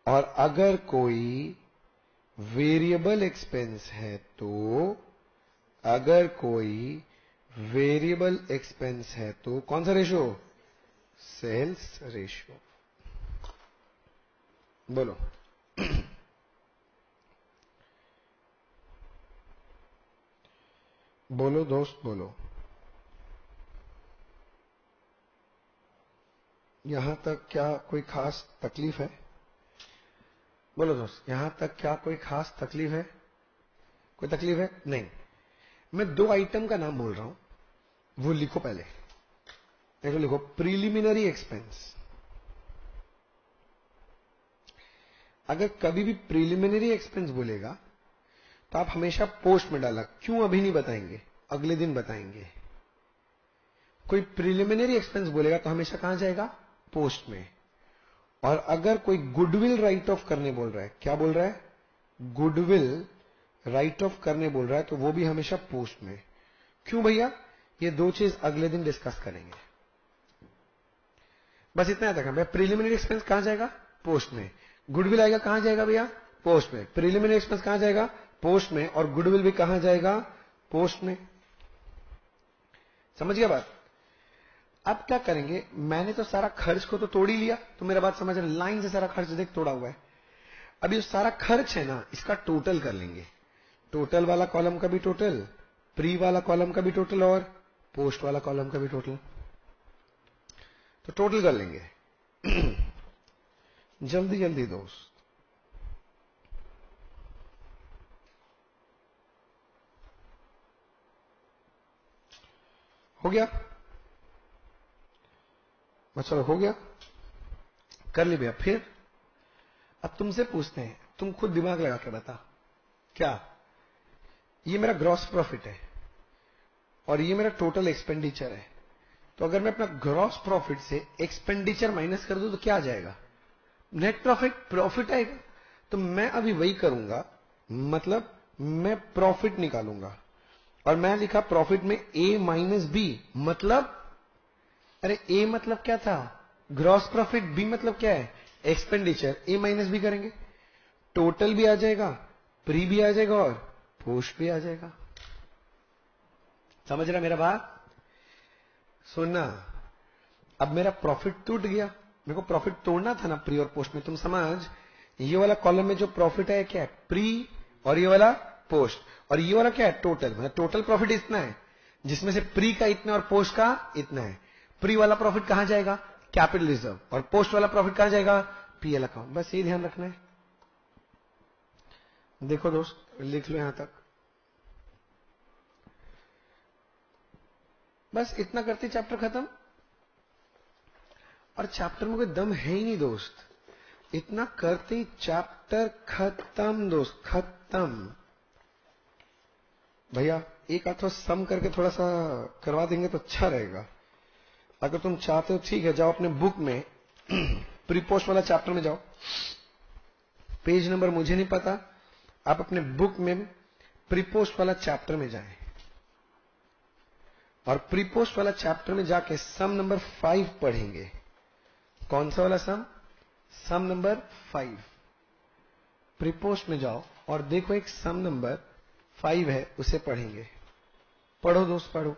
और अगर कोई वेरिएबल एक्सपेंस है तो, अगर कोई वेरिएबल एक्सपेंस है तो कौन सा रेशियो? Sales ratio. बोलो। बोलो दोस्त बोलो। यहां तक क्या कोई खास तकलीफ है? बोलो दोस्त, यहां तक क्या कोई खास तकलीफ है? कोई तकलीफ है? नहीं। मैं दो आइटम का नाम बोल रहा हूं, वो लिखो पहले। देखो, लिखो प्रीलिमिनरी एक्सपेंस। अगर कभी भी प्रीलिमिनरी एक्सपेंस बोलेगा तो आप हमेशा पोस्ट में डाला। क्यों अभी नहीं बताएंगे, अगले दिन बताएंगे। कोई प्रीलिमिनरी एक्सपेंस बोलेगा तो हमेशा कहां जाएगा? पोस्ट में। और अगर कोई गुडविल राइट ऑफ करने बोल रहा है, क्या बोल रहा है? गुडविल राइट ऑफ करने बोल रहा है, तो वो भी हमेशा पोस्ट में। क्यों भैया? ये दो चीज अगले दिन डिस्कस करेंगे। बस इतना याद रखना भैया। प्रीलिमिनरी एक्सपेंस कहां जाएगा? पोस्ट में। गुडविल आएगा कहां जाएगा भैया? पोस्ट में। प्रीलिमिनरी एक्सपेंस कहां जाएगा? पोस्ट में। और गुडविल भी कहां जाएगा? पोस्ट में। समझ गया बात? अब क्या करेंगे? मैंने तो सारा खर्च को तो तोड़ ही लिया, तो मेरा बात समझ, लाइन से सारा खर्च देख तोड़ा हुआ है। अब ये सारा खर्च है ना, इसका टोटल कर लेंगे। टोटल वाला कॉलम का भी टोटल, प्री वाला कॉलम का भी टोटल, और पोस्ट वाला कॉलम का भी टोटल। तो टोटल कर लेंगे। जल्दी जल्दी दोस्त। हो गया? चलो हो गया, कर ली भैया। फिर अब तुमसे पूछते हैं, तुम खुद दिमाग लगा के बता। क्या? ये मेरा ग्रॉस प्रॉफिट है और ये मेरा टोटल एक्सपेंडिचर है। तो अगर मैं अपना ग्रॉस प्रॉफिट से एक्सपेंडिचर माइनस कर दूं तो क्या आ जाएगा? नेट प्रॉफिट, प्रॉफिट आएगा। तो मैं अभी वही करूंगा, मतलब मैं प्रॉफिट निकालूंगा। और मैं लिखा प्रॉफिट में ए माइनस बी, मतलब अरे ए मतलब क्या था? Gross profit. बी मतलब क्या है? एक्सपेंडिचर। ए माइनस बी करेंगे, टोटल भी आ जाएगा, प्री भी आ जाएगा, और पोस्ट भी आ जाएगा। समझ रहा मेरा बात? सुनना, अब मेरा प्रॉफिट टूट गया। मेरे को प्रॉफिट तोड़ना था ना प्री और पोस्ट में। तुम समझ, ये वाला कॉलम में जो प्रॉफिट है क्या है? प्री, और ये वाला पोस्ट। और ये वाला क्या है? टोटल। मतलब टोटल प्रॉफिट इतना है, जिसमें से प्री का इतना और पोस्ट का इतना है। प्री वाला प्रॉफिट कहां जाएगा? Capital reserve. और पोस्ट वाला प्रॉफिट कहां जाएगा? PL account. बस ये ध्यान रखना है। देखो दोस्त, लिख लो यहां तक। बस इतना करते चैप्टर खत्म। और चैप्टर में कोई दम है ही नहीं दोस्त। इतना करते ही चैप्टर खत्म दोस्त, खत्म। भैया एक आध सम करके थोड़ा सा करवा देंगे तो अच्छा रहेगा। अगर तुम चाहते हो ठीक है, जाओ अपने बुक में प्री पोस्ट वाला चैप्टर में जाओ। पेज नंबर मुझे नहीं पता, आप अपने बुक में प्री पोस्ट वाला चैप्टर में जाएं। और प्री पोस्ट वाला चैप्टर में जाके सम नंबर 5 पढ़ेंगे। कौन सा वाला सम? सम नंबर 5। प्री पोस्ट में जाओ और देखो एक सम नंबर 5 है, उसे पढ़ेंगे। पढ़ो दोस्त, पढ़ो।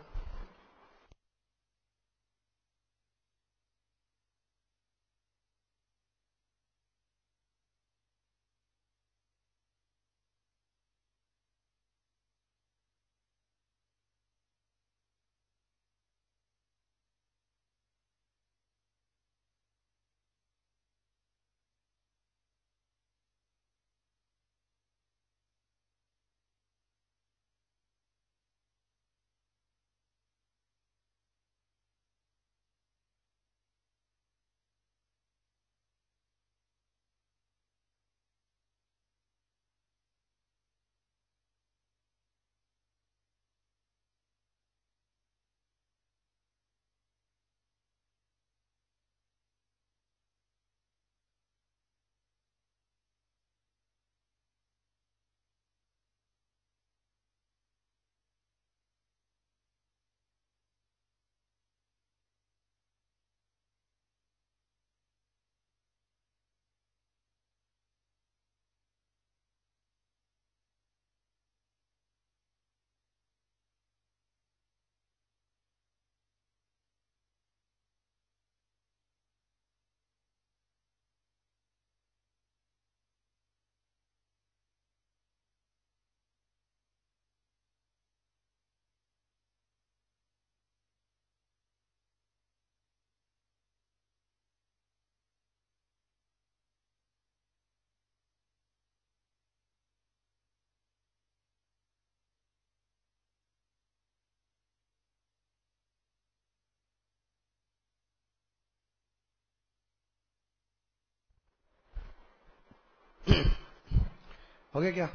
हो गया क्या?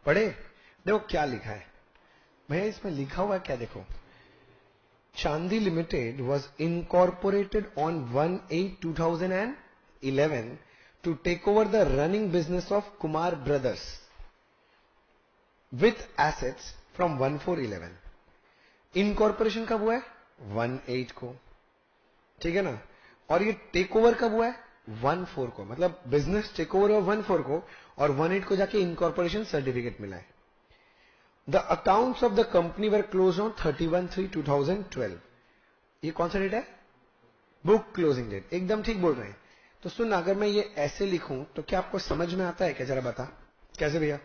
पढ़े? देखो क्या लिखा है भैया, इसमें लिखा हुआ है क्या, देखो, Chandi limited was incorporated on 1/8/2011 to take over the running business of Kumar brothers with assets from 1/4/11। Incorporation कब हुआ है? 1/8 को, ठीक है ना। और ये टेक ओवर कब हुआ है? 1/4 को, मतलब बिजनेस टेक ओवर हुआ 1/4 को और 1/8 को जाके इनकॉर्पोरेशन सर्टिफिकेट मिला है। The accounts of the company were close on 31/3/2012। ये कौन सा डेट है? Book closing date. एकदम ठीक बोल रहे हैं। तो सुन, अगर मैं ये ऐसे लिखूं तो क्या आपको समझ में आता है क्या? जरा बता। कैसे भैया?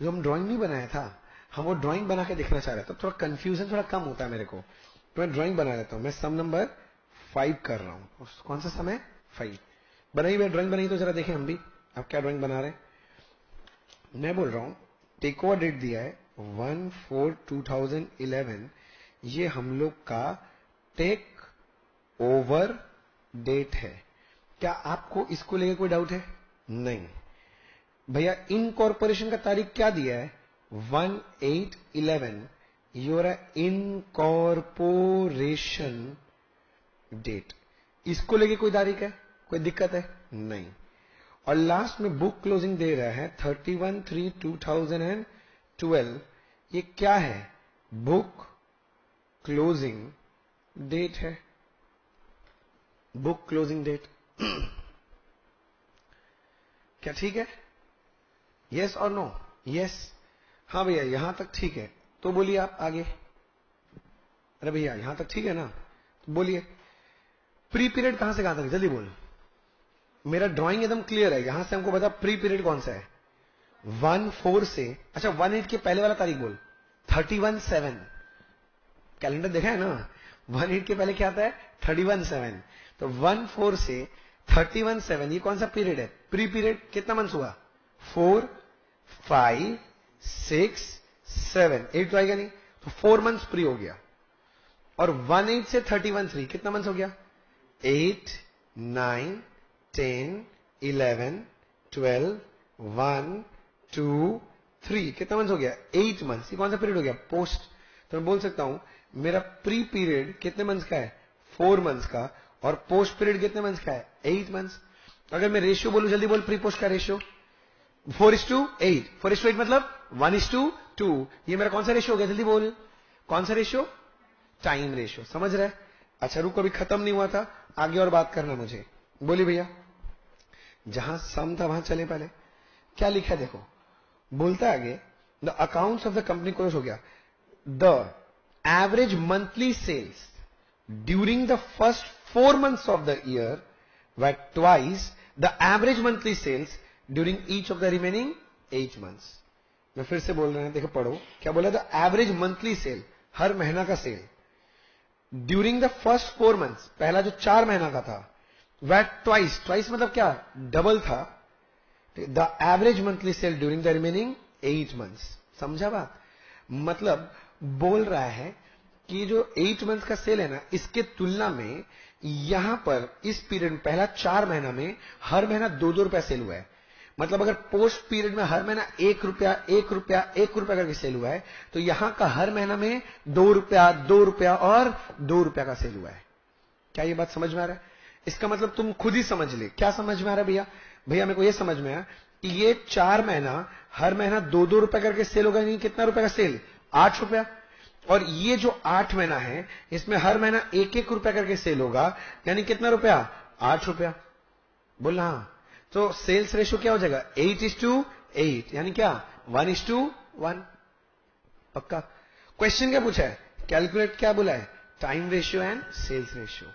जो हम ड्राइंग नहीं बनाया था, हम वो ड्राइंग बना के दिखना चाह रहे थे, तो थोड़ा कंफ्यूजन थोड़ा कम होता है मेरे को, तो मैं ड्राइंग बना लेता हूं। मैं सम नंबर 5 कर रहा हूं। कौन सा सम है? 5। बनाई हुई ड्राइंग बनाई तो जरा देखें हम भी, आप क्या ड्राइंग बना रहे हैं। मैं बोल रहा हूं टेक ओवर डेट दिया है 1/4/2011, ये हम लोग का टेक ओवर डेट है। क्या आपको इसको लेकर कोई डाउट है? नहीं भैया। इनकॉर्पोरेशन का तारीख क्या दिया है? 1/8/11, योर इनकॉर्पोरेशन डेट। इसको लेके कोई तारीख है? कोई दिक्कत है? नहीं। और लास्ट में बुक क्लोजिंग दे रहा है 31/3/2012। ये क्या है? बुक क्लोजिंग डेट है। Book closing date. क्या ठीक है? यस और नो? यस। हाँ भैया, यहां तक ठीक है तो बोलिए आप आगे। अरे भैया यहां तक ठीक है ना, तो बोलिए। प्री पीरियड कहां से कहां तक? जल्दी बोल। मेरा ड्राइंग एकदम क्लियर है, यहां से हमको बता प्री पीरियड कौन सा है। 1/4 से, अच्छा 1/8 के पहले वाला तारीख बोल। 31/7। कैलेंडर देखा है ना, 1/8 के पहले क्या आता है? 31/7। तो 1/4 से 31/7, ये कौन सा पीरियड है? Pre period. कितना मंथ्स हुआ? 4, 5, 6, 7, 8 तो आएगा नहीं, तो 4 मंथ्स प्री हो गया। और 1/8 से 31/3 कितना मंथ्स हो गया? 8, 9, 10, 11, 12, 1, 2, 3, कितना मंथ्स हो गया? 8 मंथ्स। ये कौन सा पीरियड हो गया? पोस्ट। तो मैं बोल सकता हूं मेरा प्री पीरियड कितने मंथ्स का है? 4 मंथ्स का। और पोस्ट पीरियड कितने मंथ्स का है? 8 मंथ्स। अगर मैं रेशियो बोलूं, जल्दी बोल, प्री पोस्ट का रेशियो 4:8। 4:8 मतलब 1:2। ये मेरा कौन सा रेशियो हो गया? जल्दी बोल, कौन सा रेशियो? Time ratio. समझ रहे? अच्छा रुको, अभी खत्म नहीं हुआ था, आगे और बात करना मुझे। बोली भैया, जहां सम था वहां चले। पहले क्या लिखा है देखो, बोलता आगे the accounts of the company close हो गया। The average monthly sales during the first 4 months of the year were twice the average monthly sales during each of the remaining 8 months. मैं फिर से बोल रहे हैं, देखो पढ़ो क्या बोला था। एवरेज मंथली सेल, हर महीना का sale, during the first 4 months, पहला जो 4 महीना का था, वह ट्वाइस। ट्वाइस मतलब क्या? डबल था। The average monthly cell during the remaining 8 months। समझा बात? मतलब बोल रहा है कि जो 8 मंथ का सेल है ना, इसके तुलना में यहां पर इस पीरियड में पहला 4 महीना में हर महीना 2-2 रुपया सेल हुआ है। मतलब अगर पोस्ट पीरियड में हर महीना 1 रुपया 1 रुपया 1 रुपया करके सेल हुआ है, तो यहां का हर महीना में 2 रुपया 2 रुपया और 2 रुपया का सेल हुआ है। क्या ये बात समझ में आ रहा है? इसका मतलब तुम खुद ही समझ ले। क्या समझ में आ रहा है भैया? भैया मेरे को ये समझ में आया कि ये 4 महीना हर महीना 2-2 रुपया करके सेल होगा। नहीं, कितना रुपया का सेल? 8 रुपया। और ये जो 8 महीना है, इसमें हर महीना 1-1 रुपया करके सेल होगा, यानी कितना रुपया? 8 रुपया। बोल हाँ। तो सेल्स रेशियो क्या हो जाएगा? 8:8, यानी क्या? 1:1। पक्का? क्वेश्चन क्या पूछा है? कैलकुलेट क्या बोला है? Time ratio and sales ratio.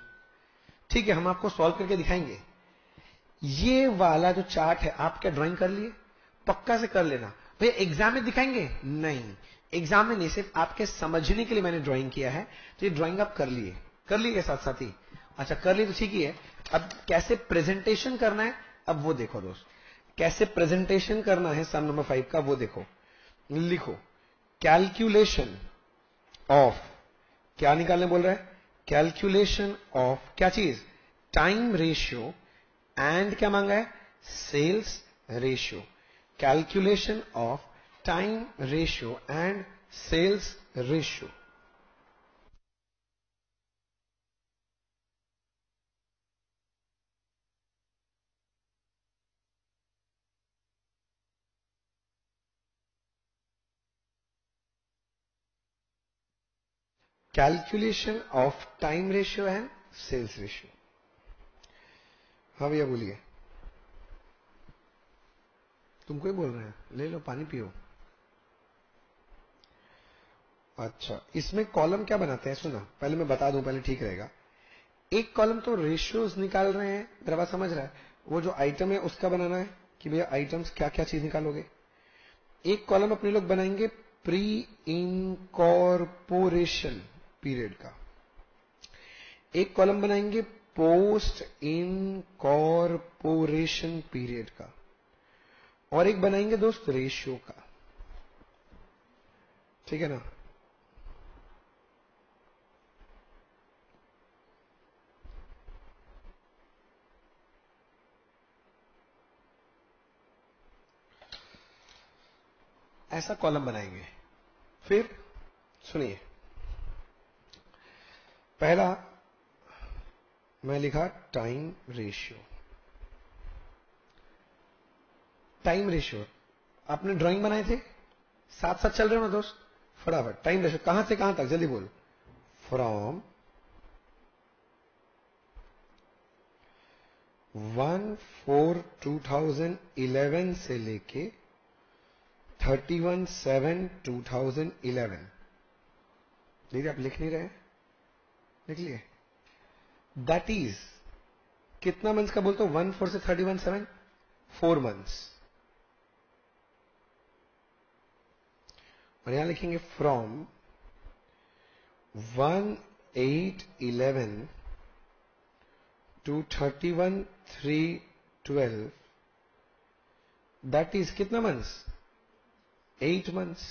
ठीक है, हम आपको सॉल्व करके दिखाएंगे। ये वाला जो चार्ट है, आप क्या ड्राइंग कर लिए? पक्का से कर लेना। भैया एग्जाम में दिखाएंगे? नहीं, एग्जाम में नहीं, सिर्फ आपके समझने के लिए मैंने ड्राइंग किया है। तो ये ड्राइंग आप कर लिए साथ साथ ही। अच्छा कर लिए तो ठीक ही है। अब कैसे प्रेजेंटेशन करना है, अब वो देखो दोस्त। कैसे प्रेजेंटेशन करना है सम नंबर 5 का, वो देखो। लिखो कैलकुलेशन ऑफ, क्या निकालने बोल रहा है? कैलकुलेशन ऑफ क्या चीज, टाइम रेशियो एंड क्या मांगा है, sales ratio. Calculation of time ratio and sales ratio. Calculation of time ratio and sales ratio. हाँ भैया बोलिए। तुमको ही बोल रहे हैं, ले लो पानी पियो। अच्छा, इसमें कॉलम क्या बनाते हैं, सुना पहले मैं बता दूं, पहले ठीक रहेगा। एक कॉलम तो रेशियोज निकाल रहे हैं, मेरा बात समझ रहा है, वो जो आइटम है उसका बनाना है कि भैया आइटम्स क्या क्या चीज निकालोगे। एक कॉलम अपने लोग बनाएंगे प्री इनकॉर्पोरेशन पीरियड का, एक कॉलम बनाएंगे पोस्ट इनकॉर्पोरेशन पीरियड का, और एक बनाएंगे दोस्त रेशियो का। ठीक है ना। ऐसा कॉलम बनाएंगे। फिर सुनिए, पहला मैं लिखा टाइम रेशियो। टाइम रेशियो आपने ड्राइंग बनाए थे, साथ साथ चल रहे हो ना दोस्त, फटाफट टाइम रेशियो कहां से कहां तक जल्दी बोल। फ्रॉम 1/4/2011 से लेके 31/7/2011। दीदी आप लिख नहीं रहे, लिख लिए। दैट इज कितना मंथ्स का बोलते हो, 1/4 से 31/7, 4 मंथ्स। और यहां लिखेंगे फ्रॉम 1/8/11 टू 31/3/12। दैट इज कितना months, 8 months.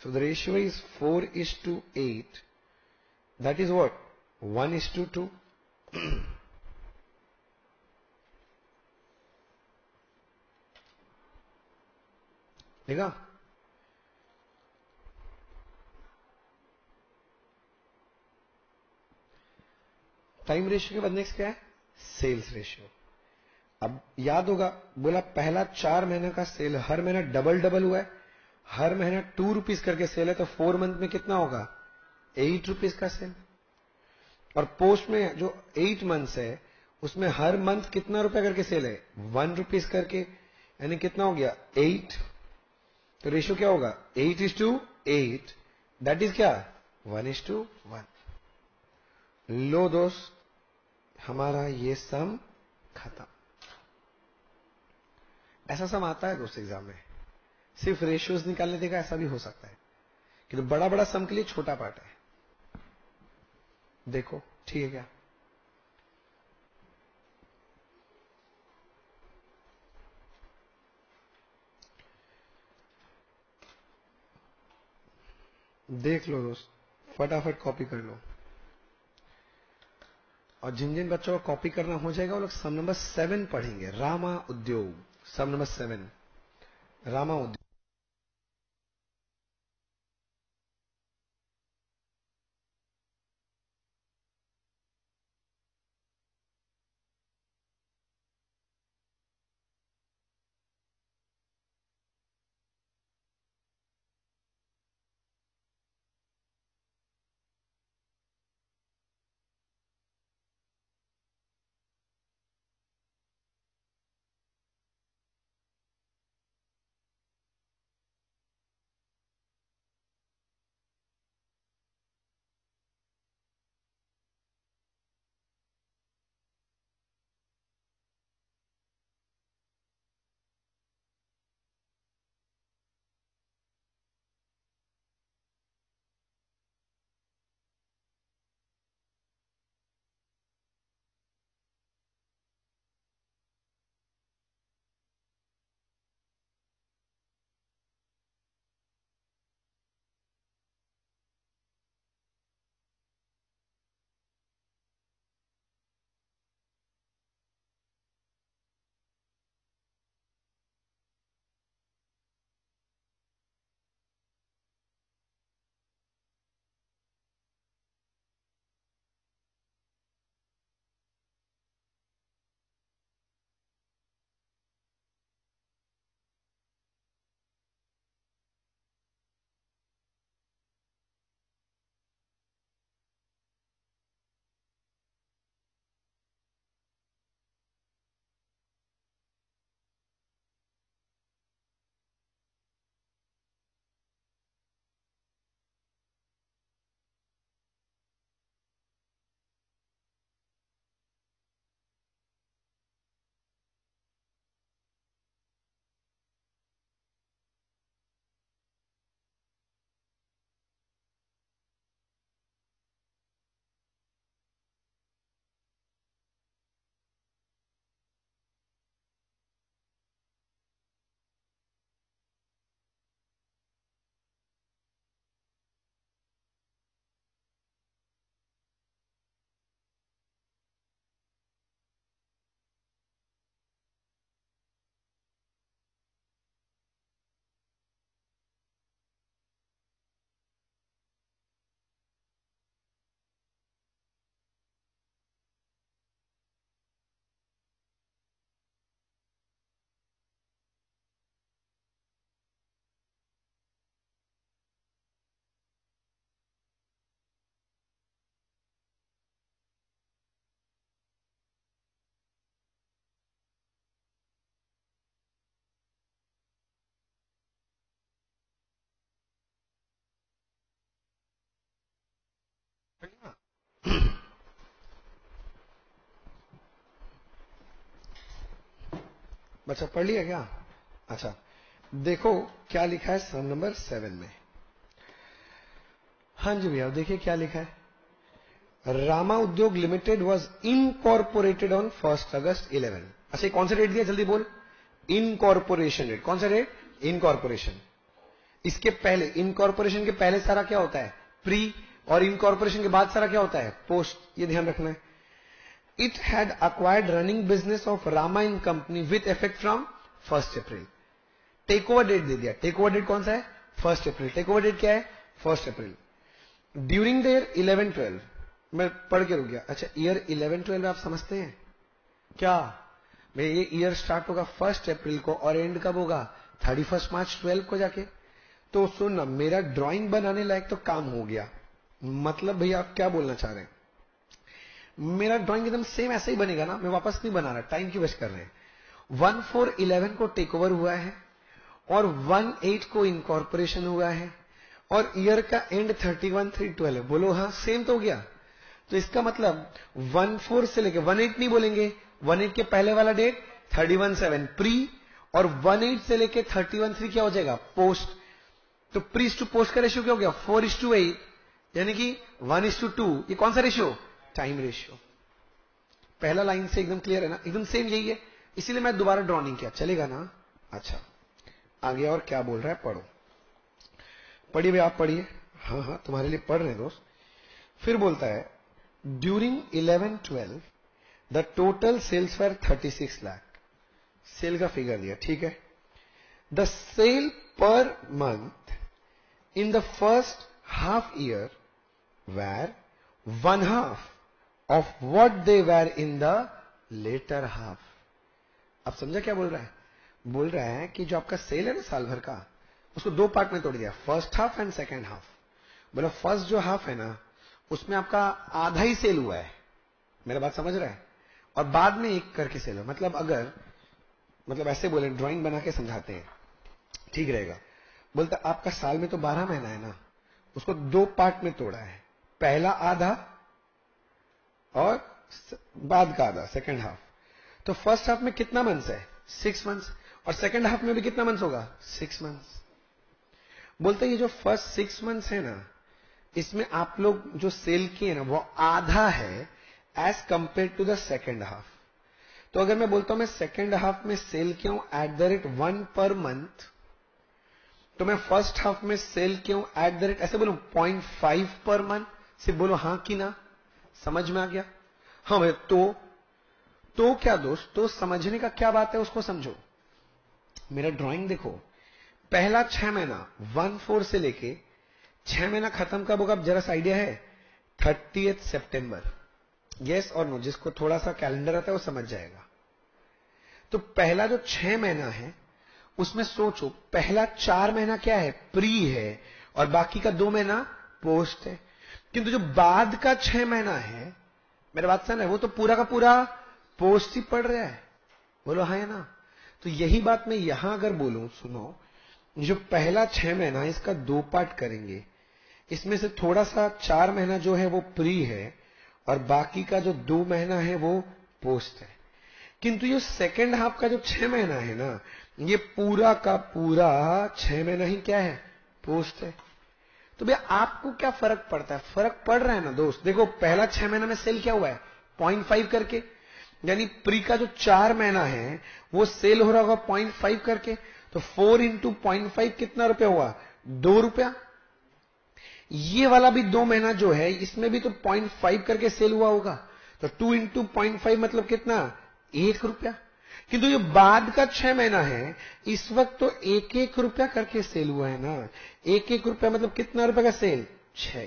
So the ratio is 4:8. That is what? 1:2. देखा। टाइम रेशियो के बाद नेक्स्ट क्या है, सेल्स रेशियो। अब याद होगा, बोला पहला 4 महीने का सेल, हर महीना डबल डबल हुआ है, हर महीना 2 रुपीज करके सेल है, तो 4 मंथ में कितना होगा, 8 रुपीज का सेल। और पोस्ट में जो 8 मंथ्स है उसमें हर मंथ कितना रुपया करके सेल है, 1 रुपीज करके, यानी कितना हो गया 8। तो रेशियो क्या होगा, 8:8। दैट इज क्या, 1:1। लो दोस्त, हमारा ये सम खत्म। ऐसा सम आता है दोस्त एग्जाम में, सिर्फ रेशियोज निकालने देगा, ऐसा भी हो सकता है, कि बड़ा बड़ा सम के लिए छोटा पार्ट है। देखो ठीक है क्या। देख लो दोस्त, फटाफट कॉपी कर लो। और जिन जिन बच्चों को कॉपी करना हो जाएगा वो लोग सम नंबर 7 पढ़ेंगे, रामा उद्योग, सम नंबर 7, रामा उद्योग। बच्चा पढ़ लिया क्या? अच्छा, देखो क्या लिखा है सम नंबर 7 में। हाँ जी भैया, देखिए क्या लिखा है। रामा उद्योग लिमिटेड वॉज इनकॉर्पोरेटेड ऑन 1 अगस्त 11। अच्छा, कौन सा डेट दिया, जल्दी बोल। इनकॉर्पोरेशन डेट, कौन सा डेट? इनकॉर्पोरेशन। इसके पहले, इनकॉर्पोरेशन के पहले सारा क्या होता है? प्री, और इनकॉर्पोरेशन के बाद सारा क्या होता है? पोस्ट। ये ध्यान रखना है। It had acquired running business of Rama Inn company with effect from 1 April. Take over date दे दिया। टेक ओवर डेट कौन सा है? 1 अप्रैल। टेक ओवर डेट क्या है? 1 अप्रैल। ड्यूरिंग देयर 11-12, मैं पढ़ के रुक गया। अच्छा, ईयर 11-12 आप समझते हैं क्या? भाई ये ईयर स्टार्ट होगा 1 अप्रैल को और एंड कब होगा? 31 मार्च 12 को जाके। तो सुन ना, मेरा ड्राइंग बनाने लायक तो काम हो गया। मतलब भैया आप क्या बोलना चाह रहे हैं? मेरा ड्राइंग एकदम सेम ऐसा ही बनेगा ना, मैं वापस नहीं बना रहा, टाइम की वेस्ट कर रहे हैं। 1/4/11 को टेक ओवर हुआ है और 1/8 को इनकॉर्पोरेशन हुआ है और ईयर का एंड 31/3/12 है। बोलो हाँ, सेम तो हो गया। तो इसका मतलब 1/4 से लेके 1/8 नहीं बोलेंगे। 1/8 के पहले वाला डेट 31/7 प्री, और 1/8 से लेके 31/3 क्या हो जाएगा? पोस्ट। तो प्री टू पोस्ट का रेशियो क्या हो गया? 4:8, यानी कि 1:2। ये कौन सा रेशियो? Time ratio. पहला लाइन से एकदम क्लियर है ना? एकदम सेम यही है, इसीलिए मैं दोबारा ड्रॉ नहीं किया। चलेगा ना? अच्छा, आगे और क्या बोल रहा है, पढ़ो। पढ़िए भैया, आप पढ़िए। हाँ हाँ, तुम्हारे लिए पढ़ रहे हैं दोस्त। फिर बोलता है during 11-12 the total sales were 36 lakh. Sale का फिगर दिया, ठीक है। The sale per month in the first half year were 1/2 of what they were in the later half। अब समझा क्या बोल रहा है? बोल रहा है कि जो आपका सेल है ना साल भर का, उसको 2 पार्ट में तोड़ दिया, first half and second half. बोला फर्स्ट जो हाफ है ना, उसमें आपका आधा ही सेल हुआ है, मेरा बात समझ रहा है, और बाद में एक करके सेल है। मतलब ऐसे बोले, ड्राइंग बना के समझाते हैं, ठीक रहेगा। बोलता आपका साल में तो 12 महीना है ना, उसको 2 पार्ट में तोड़ा है, पहला आधा और बाद का आधा, सेकेंड हाफ। तो फर्स्ट हाफ में कितना मंथ्स है? 6 मंथ्स, और सेकेंड हाफ में भी कितना मंथ्स होगा? 6 मंथ्स। बोलते ये जो फर्स्ट 6 मंथ्स है ना, इसमें आप लोग जो सेल किए ना, वो आधा है as compare to the second half. तो अगर मैं बोलता हूं मैं सेकेंड हाफ में सेल किया हूं @1 पर मंथ, तो मैं फर्स्ट हाफ में सेल किया हूं ऐसे बोलूं 0.5 पर मंथ। सिर्फ बोलो हाँ कि ना, समझ में आ गया? हाँ भाई, तो क्या दोस्त, तो समझने का क्या बात है उसको समझो। मेरा ड्राइंग देखो, पहला 6 महीना 1/4 से लेके 6 महीना खत्म कब होगा? जरा सा आइडिया है? 30 सितंबर। यस और नो? जिसको थोड़ा सा कैलेंडर आता है वो समझ जाएगा। तो पहला जो 6 महीना है उसमें सोचो, पहला 4 महीना क्या है? प्री है, और बाकी का 2 महीना पोस्ट है। किंतु जो बाद का 6 महीना है, मेरा बात सुन है, वो तो पूरा का पूरा पोस्ट ही पड़ रहा है। बोलो हाँ है ना? तो यही बात मैं यहां अगर बोलूं, सुनो, जो पहला 6 महीना इसका 2 पार्ट करेंगे। इसमें से थोड़ा सा 4 महीना जो है वो प्री है, और बाकी का जो 2 महीना है वो पोस्ट है। किंतु ये सेकेंड हाफ का जो 6 महीना है ना, ये पूरा का पूरा 6 महीना ही क्या है? पोस्ट है। तो भैया आपको क्या फर्क पड़ता है? फर्क पड़ रहा है ना दोस्त। देखो पहला 6 महीना में सेल क्या हुआ है? 0.5 करके, यानी प्री का जो 4 महीना है वो सेल हो रहा होगा 0.5 करके। तो 4 × 0.5 कितना रुपया हुआ? 2 रुपया। ये वाला भी 2 महीना जो है, इसमें भी तो 0.5 करके सेल हुआ होगा। तो 2 × 0.5 मतलब कितना? 1 रुपया। किंतु जो बाद का 6 महीना है, इस वक्त तो 1-1 रुपया करके सेल हुआ है ना। 1-1 रुपया मतलब कितना रुपए का सेल? 6।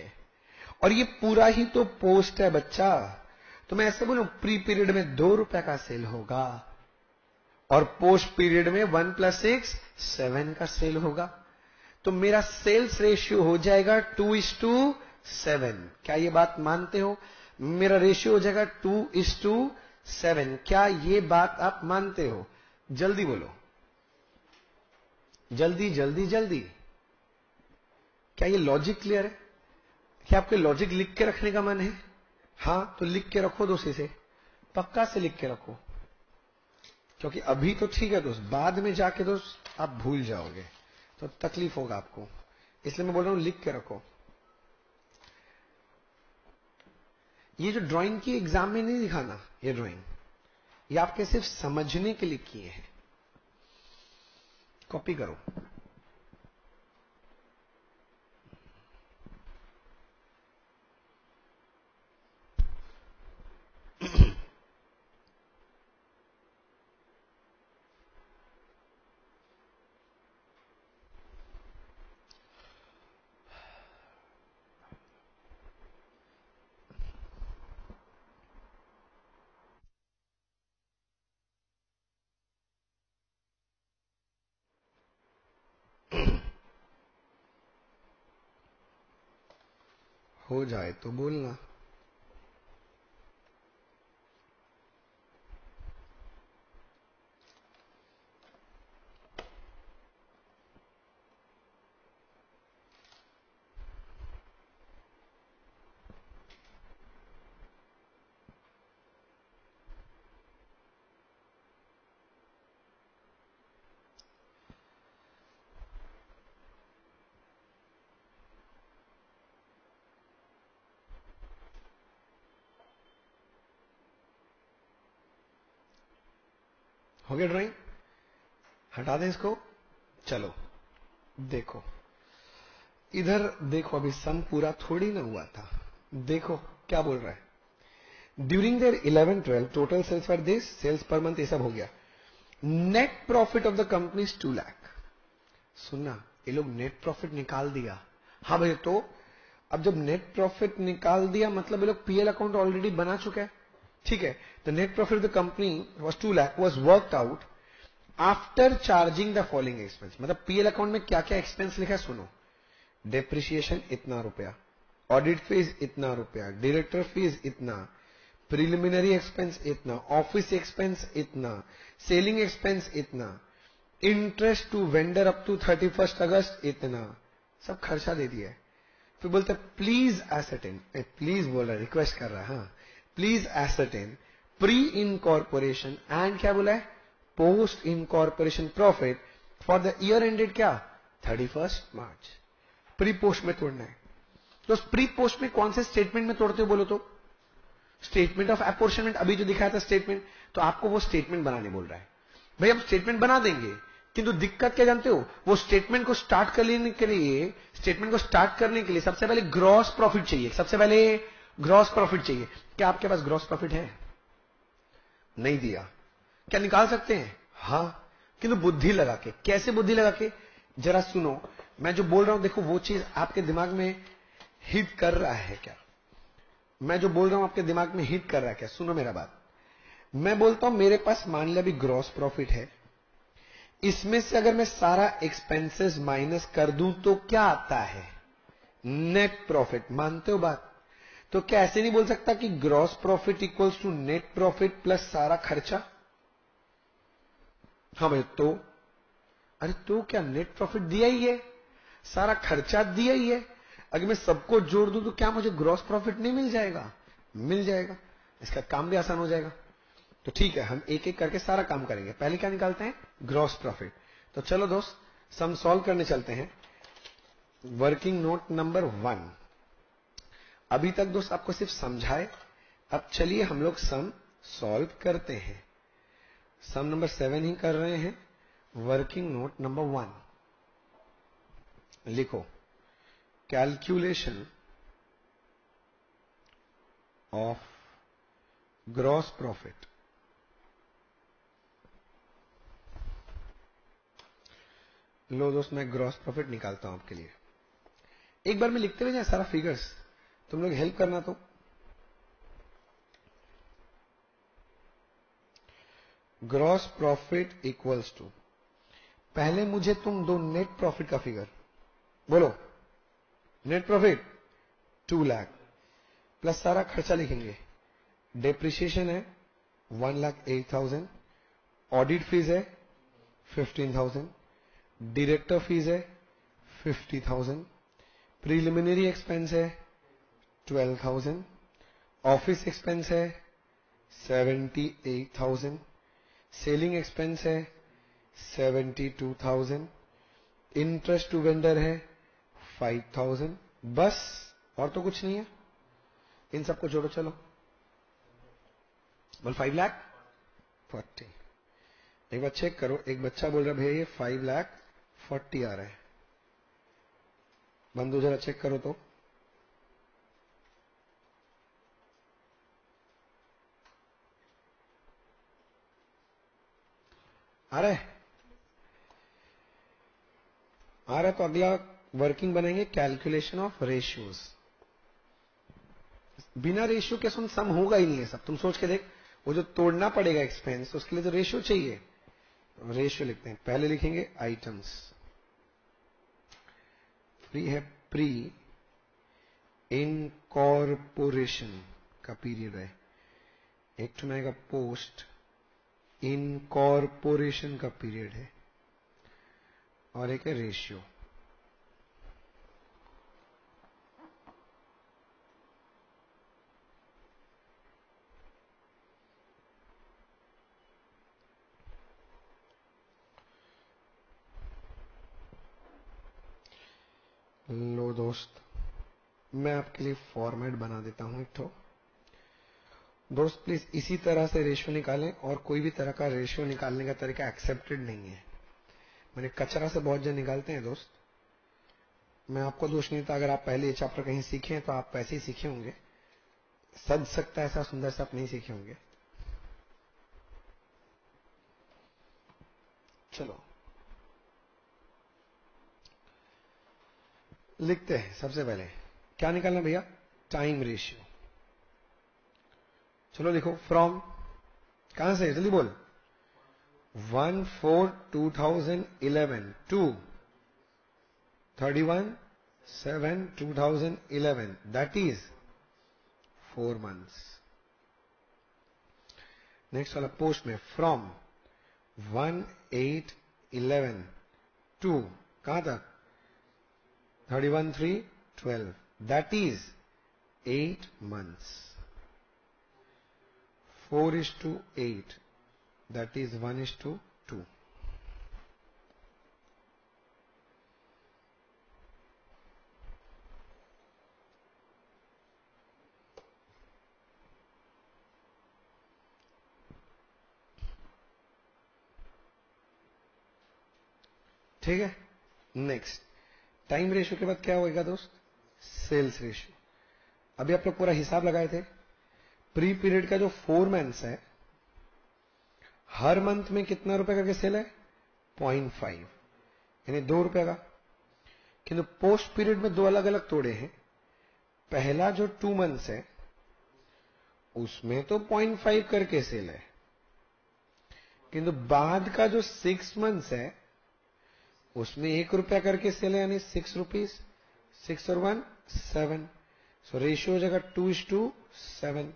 और ये पूरा ही तो पोस्ट है बच्चा। तो मैं ऐसे बोलूं, प्री पीरियड में 2 रुपया का सेल होगा, और पोस्ट पीरियड में 1 + 6 7 का सेल होगा। तो मेरा सेल्स रेशियो हो जाएगा 2:7। क्या ये बात मानते हो? मेरा रेशियो हो जाएगा 2:7। क्या ये बात आप मानते हो? जल्दी बोलो, जल्दी जल्दी जल्दी। क्या ये लॉजिक क्लियर है? क्या आपके लॉजिक लिख के रखने का मन है? हाँ, तो लिख के रखो दोस्त, इसे पक्का से लिख के रखो, क्योंकि अभी तो ठीक है दोस्त, बाद में जाके दोस्त आप भूल जाओगे तो तकलीफ होगा आपको, इसलिए मैं बोल रहा हूं लिख के रखो। ये जो ड्राइंग की एग्जाम में नहीं दिखाना, ये ड्राइंग ये आपके सिर्फ समझने के लिए किए हैं। कॉपी करो। हो जाए तो बोलना। हो गया ड्राइंग? हटा दें इसको। चलो देखो, इधर देखो, अभी सम पूरा थोड़ी ना हुआ था। देखो क्या बोल रहा है। During there 11-12 total sales for this, sales per month ये सब हो गया। Net profit of the company is 2 lakh. सुनना, ये लोग नेट प्रॉफिट निकाल दिया। हाँ भाई, तो अब जब नेट प्रॉफिट निकाल दिया मतलब ये लोग पीएल अकाउंट ऑलरेडी बना चुका है, ठीक है। The net profit of the company was 2 lakh, was worked out after charging the following expense. मतलब पीएल अकाउंट में क्या क्या एक्सपेंस लिखा है सुनो। डेप्रिसिएशन इतना रुपया, ऑडिट फीस इतना रुपया, डायरेक्टर फीस इतना, प्रिलिमिनरी एक्सपेंस इतना, ऑफिस एक्सपेंस इतना, सेलिंग एक्सपेंस इतना, interest to vendor up to 31 August इतना, सब खर्चा दे दिया है। फिर बोलते प्लीज एसर्टेन, प्लीज बोल रहा है, रिक्वेस्ट कर रहा है, हाँ, please ascertain pre incorporation and क्या बोला है, post incorporation profit for the year ended क्या 31 मार्च। प्री पोस्ट में तोड़ना है। तो प्री पोस्ट में कौन से स्टेटमेंट में तोड़ते हो बोलो तो? स्टेटमेंट ऑफ अपोर्शनमेंट, अभी जो दिखाया था स्टेटमेंट, तो आपको वो स्टेटमेंट बनाने बोल रहा है। भाई हम स्टेटमेंट बना देंगे, किंतु दिक्कत क्या जानते हो, वो स्टेटमेंट को स्टार्ट करने के लिए, सबसे पहले ग्रॉस प्रॉफिट चाहिए। सबसे पहले ग्रॉस प्रॉफिट चाहिए। क्या आपके पास ग्रॉस प्रॉफिट है? नहीं दिया। क्या निकाल सकते हैं? हाँ, किंतु बुद्धि लगा के। कैसे बुद्धि लगा के? जरा सुनो, मैं जो बोल रहा हूं देखो, वो चीज आपके दिमाग में हिट कर रहा है क्या? मैं जो बोल रहा हूं आपके दिमाग में हिट कर रहा है क्या? सुनो मेरा बात। मैं बोलता हूं मेरे पास मान लिया अभी ग्रॉस प्रॉफिट है, इसमें से अगर मैं सारा एक्सपेंसेस माइनस कर दूं तो क्या आता है? Net profit. मानते हो बात? तो क्या ऐसे नहीं बोल सकता कि gross profit equals to net profit plus सारा खर्चा? हाँ भाई, तो अरे तो क्या नेट प्रॉफिट दिया ही है, सारा खर्चा दिया ही है, अगर मैं सबको जोड़ दूं तो क्या मुझे ग्रॉस प्रॉफिट नहीं मिल जाएगा? मिल जाएगा। इसका काम भी आसान हो जाएगा। तो ठीक है, हम एक एक करके सारा काम करेंगे। पहले क्या निकालते हैं? Gross profit. तो चलो दोस्त, सम सॉल्व करने चलते हैं। Working note number 1। अभी तक दोस्त आपको सिर्फ समझाए, अब चलिए हम लोग सम सॉल्व करते हैं। सम नंबर 7 ही कर रहे हैं। वर्किंग नोट नंबर 1 लिखो, कैलकुलेशन ऑफ ग्रॉस प्रॉफिट। लो दोस्त, मैं ग्रॉस प्रॉफिट निकालता हूं आपके लिए। एक बार में लिखते हुए जाए सारा फिगर्स, तुम लोग हेल्प करना। तो ग्रॉस प्रॉफिट इक्वल्स टू, पहले मुझे तुम दो नेट प्रॉफिट का फिगर बोलो। नेट प्रॉफिट 2 लाख प्लस सारा खर्चा लिखेंगे। डेप्रिसिएशन है 1,08,000, ऑडिट फीस है 15,000, डायरेक्टर फीस है 50,000, प्रीलिमिनरी एक्सपेंस है 12,000, ऑफिस एक्सपेंस है 78,000, सेलिंग एक्सपेंस है 72,000, इंटरेस्ट टू वेंडर है 5,000, बस और तो कुछ नहीं है। इन सबको जोड़ो चलो, बोल 5,40,000। एक बार चेक करो, एक बच्चा बोल रहा भैया ये 5,40,000 आ रहा है। बंधु जरा चेक करो तो, आ रहा है? आ रहा है तो अगला वर्किंग बनाएंगे कैलकुलेशन ऑफ रेशियोज। बिना रेशियो के सम होगा ही नहीं है सब। तुम सोच के देख, वो जो तोड़ना पड़ेगा एक्सपेंस, तो उसके लिए तो रेशियो चाहिए। रेशियो लिखते हैं, पहले लिखेंगे आइटम्स, फ्री है प्री इनकॉर्पोरेशन का पीरियड है, एक तो आएगा पोस्ट इनकॉर्पोरेशन का पीरियड है, और एक है रेशियो। लो दोस्त, मैं आपके लिए फॉर्मेट बना देता हूं एक तो। दोस्त प्लीज इसी तरह से रेशियो निकालें, और कोई भी तरह का रेशियो निकालने का तरीका एक्सेप्टेड नहीं है। मैंने कचरा से बहुत जन निकालते हैं दोस्त, मैं आपको दोष नहीं देता। अगर आप पहले ये चैप्टर कहीं सीखे हैं तो आप वैसे ही सीखे होंगे, सज सकता है ऐसा सुंदर से आप नहीं सीखे होंगे। चलो लिखते हैं। सबसे पहले क्या निकालना भैया? Time ratio. चलो लिखो, फ्रॉम, कहां से, जल्दी बोल। 1/4/2011 to 31/7/2011, that is 4 months। Next वाला पोस्ट में, फ्रॉम 1/8/11 टू कहां तक? 31/3/12, that is 8 months। 4:8, that is 1:2। ठीक है। नेक्स्ट, टाइम रेशियो के बाद क्या होगा दोस्त? Sales ratio. अभी आप लोग पूरा हिसाब लगाए थे, प्री पीरियड का जो 4 मंथ्स है, हर मंथ में कितना रुपए करके सेल है? 0.5, यानी 2 रुपए का। किंतु पोस्ट पीरियड में दो अलग अलग तोड़े हैं। पहला जो 2 मंथ्स है उसमें तो 0.5 करके सेल है, किंतु बाद का जो 6 मंथ्स है उसमें 1 रुपया करके सेल है, यानी 6 रुपीज। 6 और 1 7, सो रेशियो हो जाएगा 2:7।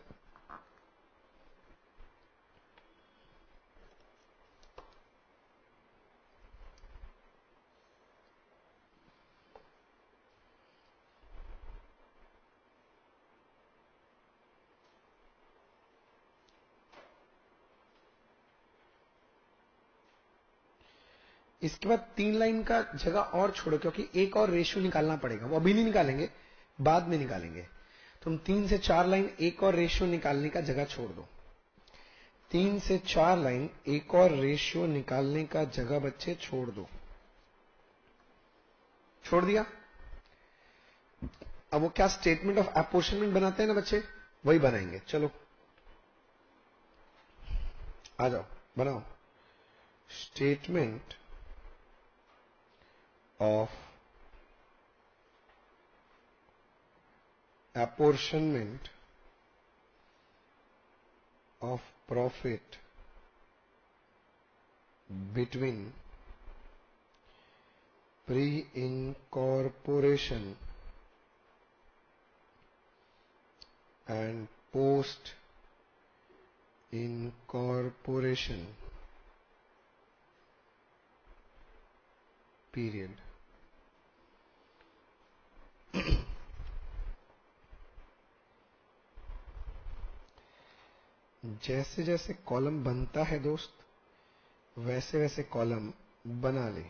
इसके बाद 3 लाइन का जगह और छोड़ो, क्योंकि एक और रेशियो निकालना पड़ेगा, वो अभी नहीं निकालेंगे, बाद में निकालेंगे। तुम 3 से 4 लाइन एक और रेशियो निकालने का जगह छोड़ दो। 3 से 4 लाइन एक और रेशियो निकालने का जगह बच्चे छोड़ दो। छोड़ दिया? अब वो क्या स्टेटमेंट ऑफ अपोर्शनमेंट बनाते हैं ना बच्चे, वही बनाएंगे। चलो आ जाओ, बनाओ। Statement of apportionment of profit between pre-incorporation and post-incorporation period। जैसे जैसे कॉलम बनता है दोस्त, वैसे वैसे कॉलम बना ले।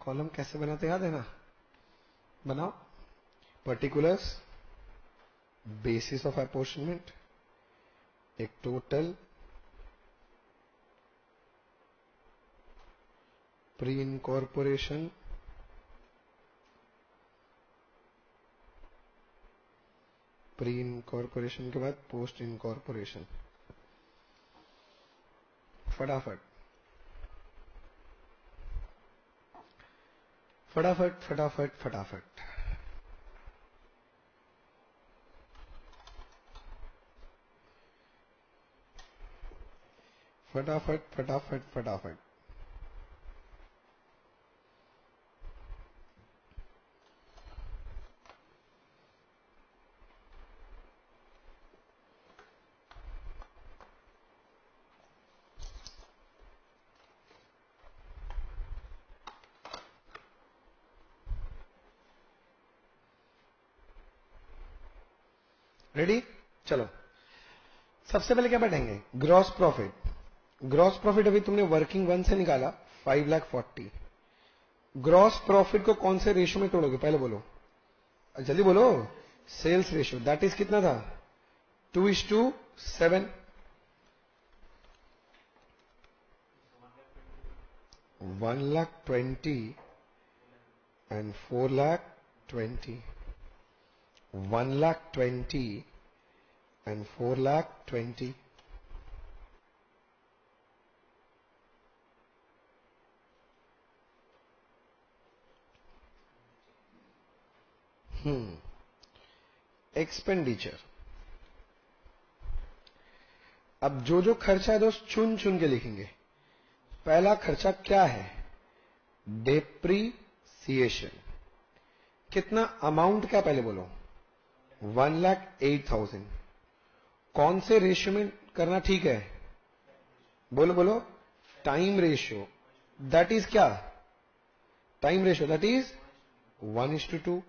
कॉलम कैसे बनाते याद है ना? बनाओ। पर्टिकुलर्स, बेसिस ऑफ अपॉर्चनमेंट, एक total, pre incorporation, pre incorporation के बाद पोस्ट इनकॉर्पोरेशन। फटाफट फटाफट फटाफट फटाफट। फटाफट फटाफट फटाफट। रेडी? चलो, सबसे पहले क्या बैठेंगे? Gross profit. ग्रॉस प्रॉफिट अभी तुमने वर्किंग वन से निकाला 5,40,000। ग्रॉस प्रॉफिट को कौन से रेशियो में तोड़ोगे? पहले बोलो, जल्दी बोलो। सेल्स रेशियो, दैट इज कितना था? 2:7। 1,20,000 and 4,20,000। 1,20,000 and 4,20,000। एक्सपेंडिचर। अब जो जो खर्चा है दोस्त चुन चुन के लिखेंगे। पहला खर्चा क्या है? डेप्रीसिएशन। कितना अमाउंट? क्या पहले बोलो? 1,08,000। कौन से रेशियो में करना ठीक है? बोलो बोलो। टाइम रेशियो, दैट इज क्या? Time ratio that is 1:2।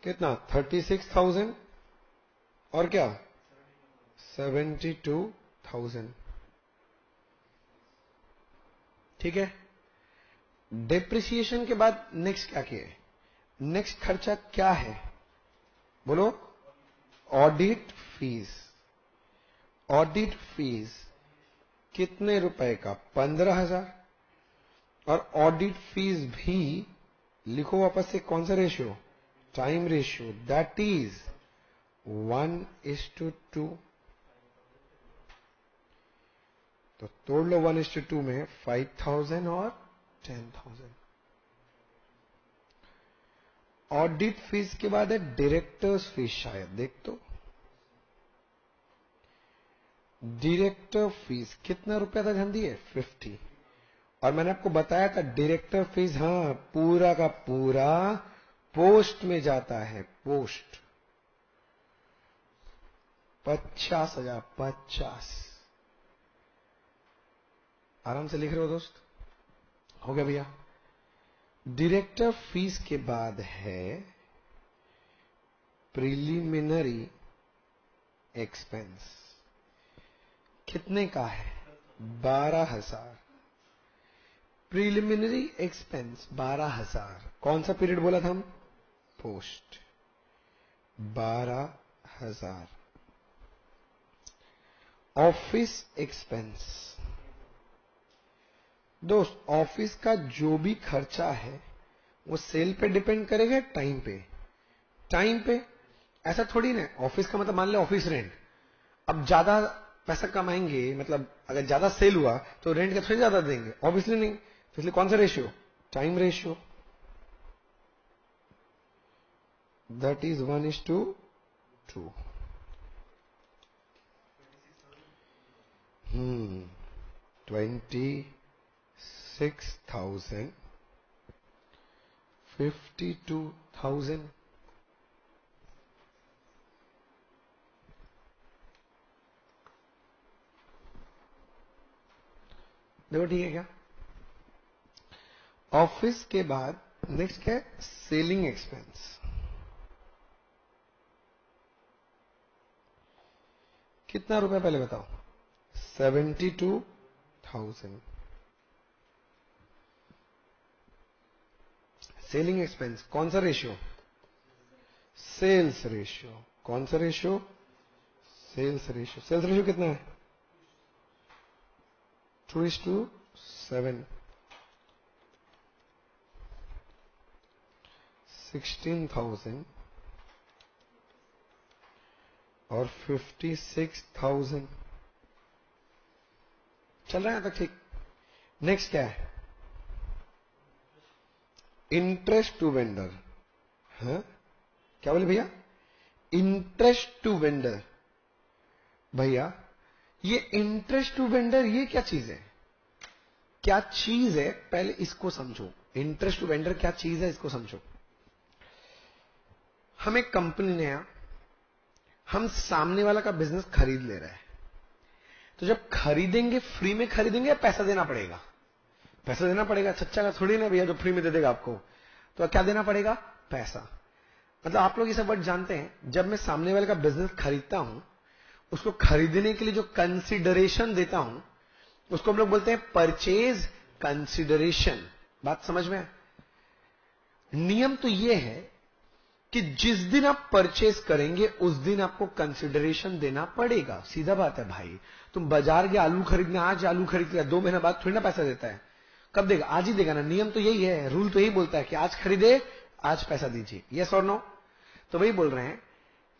कितना? 36,000 और क्या? 72,000। ठीक है। डेप्रिसिएशन के बाद नेक्स्ट क्या किए? नेक्स्ट खर्चा क्या है? बोलो। Audit fees. ऑडिट फीस कितने रुपए का? 15,000। और ऑडिट फीस भी लिखो वापस से, कौन सा ratio? Time ratio, that is 1:2। तो तोड़ लो 1:2 में 5,000 और 10,000। ऑडिट फीस के बाद है डायरेक्टर्स फीस, शायद देख तो। डायरेक्टर फीस कितना रुपया था ध्यान दिए? 50। और मैंने आपको बताया था डायरेक्टर फीस, हाँ, पूरा का पूरा पोस्ट में जाता है। पोस्ट 50,000। 50। आराम से लिख रहे हो दोस्त? हो गया भैया। डायरेक्टर फीस के बाद है प्रिलिमिनरी एक्सपेंस। कितने का है? 12,000। Preliminary expense 12,000। कौन सा पीरियड बोला था हम? पोस्ट। 12,000। Office expense. दोस्त, ऑफिस का जो भी खर्चा है वो सेल पे डिपेंड करेगा, टाइम पे? टाइम पे। ऐसा थोड़ी ना, ऑफिस का मतलब मान ले ऑफिस रेंट। अब ज्यादा पैसा कमाएंगे, मतलब अगर ज्यादा सेल हुआ तो रेंट का थोड़ी ज्यादा देंगे, ऑब्वियसली नहीं। तो इसलिए कौन सा ratio? Time ratio, that is 1:2। 26,000, 52,000, देखो ठीक है क्या। ऑफिस के बाद नेक्स्ट क्या है, सेलिंग एक्सपेंस। कितना रुपया पहले बताओ, 72,000। सेलिंग एक्सपेंस कौन सा रेशियो, सेल्स रेशियो। कौन सा ratio, sales ratio. Sales ratio कितना है, 2:7। 16,000 और 56,000 चल रहा है तक ठीक। नेक्स्ट क्या है, इंटरेस्ट टू वेंडर। हाँ क्या बोले भैया, इंटरेस्ट टू वेंडर। भैया ये इंटरेस्ट टू वेंडर ये क्या चीज है, क्या चीज है, पहले इसको समझो। इंटरेस्ट टू वेंडर क्या चीज है, इसको समझो। हम एक कंपनी ने, हम सामने वाला का बिजनेस खरीद ले रहे हैं, तो जब खरीदेंगे फ्री में खरीदेंगे या पैसा देना पड़ेगा, पैसा देना पड़ेगा। सच्चा का थोड़ी ना भैया जो फ्री में दे देगा आपको, तो क्या देना पड़ेगा, पैसा। मतलब आप लोग ये सब वर्ड जानते हैं, जब मैं सामने वाले का बिजनेस खरीदता हूं, उसको खरीदने के लिए जो कंसिडरेशन देता हूं, उसको हम लोग बोलते हैं परचेज कंसिडरेशन। बात समझ में? नियम तो यह है कि जिस दिन आप परचेज करेंगे उस दिन आपको कंसिडरेशन देना पड़ेगा। सीधा बात है भाई, तुम बाजार गए आलू खरीदने, आज आलू खरीद लिया, 2 महीना बाद थोड़ी ना पैसा देता है। कब देगा, आज ही देगा ना। नियम तो यही है, रूल तो यही बोलता है कि आज खरीदे आज पैसा दीजिए। यस और नो? तो वही बोल रहे हैं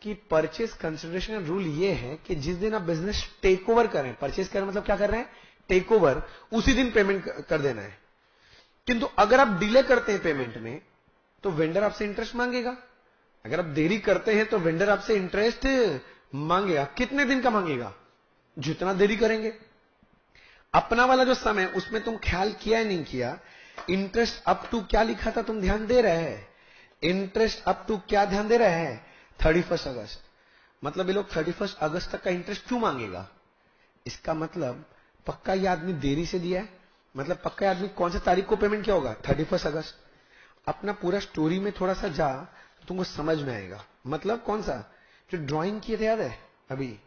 कि परचेज कंसिडरेशन रूल ये है कि जिस दिन आप बिजनेस टेक ओवर करें, परचेज करें मतलब क्या कर रहे हैं, टेक ओवर, उसी दिन पेमेंट कर देना है। किंतु अगर आप डिले करते हैं पेमेंट में, तो वेंडर आपसे इंटरेस्ट मांगेगा। अगर आप देरी करते हैं तो वेंडर आपसे इंटरेस्ट मांगेगा। कितने दिन का मांगेगा, जितना देरी करेंगे। अपना वाला जो समय उसमें तुम ख्याल किया या नहीं किया, इंटरेस्ट अप टू क्या लिखा था तुम ध्यान दे रहे हैं, इंटरेस्ट अप टू क्या ध्यान दे रहे हैं, 31 अगस्त। मतलब ये लोग 31 अगस्त तक का इंटरेस्ट क्यों मांगेगा, इसका मतलब पक्का ये आदमी देरी से दिया है। मतलब पक्का ये आदमी कौन सी तारीख को पेमेंट किया होगा, 31 अगस्त। अपना पूरा स्टोरी में थोड़ा सा जा, तुमको समझ में आएगा। मतलब कौन सा, जो ड्राइंग किए थे याद है अभी,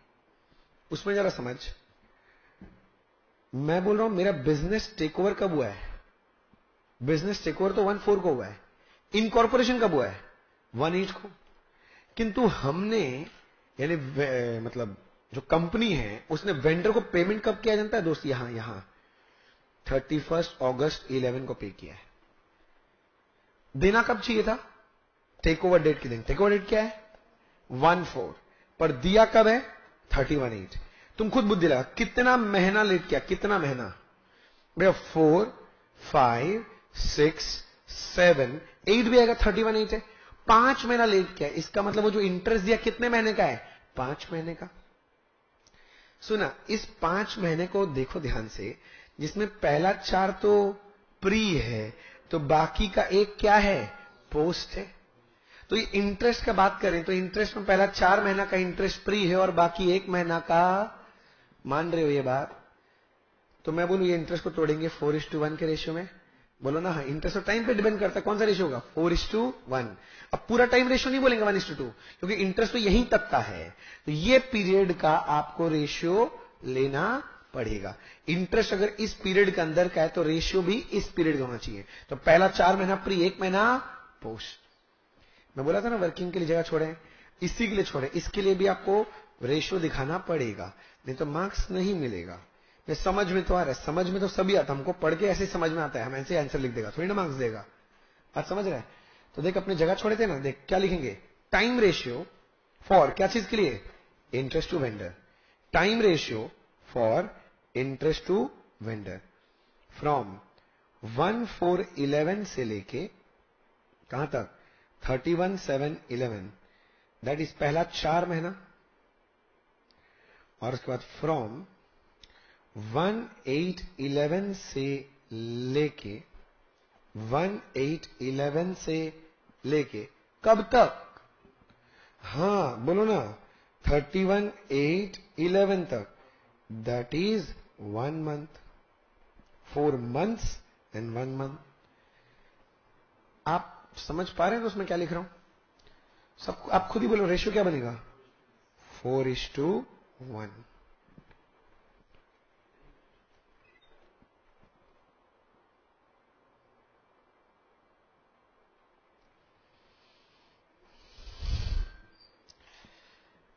उसमें जरा समझ। मैं बोल रहा हूं मेरा बिजनेस टेक ओवर कब हुआ है, बिजनेस टेक ओवर तो 1/4 को हुआ है। इनकॉर्पोरेशन कब हुआ है, 1/8 को। किंतु हमने यानी मतलब जो कंपनी है उसने वेंडर को पेमेंट कब किया जानता है दोस्त, यहां 31 अगस्त 11 को पे किया है। देना कब चाहिए था, टेक ओवर डेट के दिन। टेक ओवर डेट क्या है, 1/4, पर दिया कब है, 31/8। तुम खुद बुद्धि लगा, कितना महीना लेट किया, कितना महीना भैया, 4, 5, 6, 7, 8 भी आएगा, 31/8 है। 5 महीना लेट किया। इसका मतलब वो जो इंटरेस्ट दिया कितने महीने का है, 5 महीने का। सुना, इस 5 महीने को देखो ध्यान से, जिसमें पहला 4 तो प्री है, तो बाकी का एक क्या है, पोस्ट है। तो ये इंटरेस्ट का बात करें तो इंटरेस्ट में पहला 4 महीना का इंटरेस्ट प्री है और बाकी 1 महीना का, मान रहे हो ये बात? तो मैं बोलूं ये इंटरेस्ट को तोड़ेंगे 4:1 के रेशियो में, बोलो ना। हाँ, इंटरेस्ट और टाइम पे डिपेंड करता है, कौन सा रेशियो होगा, 4:1। अब पूरा टाइम रेशियो नहीं बोलेंगे 1:2, क्योंकि इंटरेस्ट तो यहीं तक का है। तो ये पीरियड का आपको रेशियो लेना पड़ेगा। इंटरेस्ट अगर इस पीरियड के अंदर का है तो रेशियो भी इस पीरियड का होना चाहिए। तो पहला 4 महीना प्री, 1 महीना पोस्ट। मैं बोला था ना वर्किंग के लिए जगह छोड़े, इसी के लिए छोड़े, इसके लिए भी आपको रेशियो दिखाना पड़ेगा, नहीं तो मार्क्स नहीं मिलेगा। ये समझ में तो आ रहा है, समझ में तो सभी आता, हमको पढ़ के ऐसे समझ में आता है, हम ऐसे आंसर लिख देगा, थोड़ी ना मार्क्स देगा। बात समझ रहा है? तो देख अपने जगह छोड़े थे ना, देख क्या लिखेंगे, टाइम रेशियो फॉर क्या चीज के लिए, interest to vendor. Time ratio for interest to vendor from 1/4/11 से लेके कहां तक, 31/7/11, दैट इज पहला 4 महीना। और उसके बाद फ्रॉम 1811 से लेके 1811 से लेके कब तक? हाँ बोलो ना, 31/8/11 तक, that is 1 month, 4 months and 1 month. आप समझ पा रहे हैं तो उसमें क्या लिख रहा हूं? सब आप खुद ही बोलो, रेशियो क्या बनेगा? 4:1.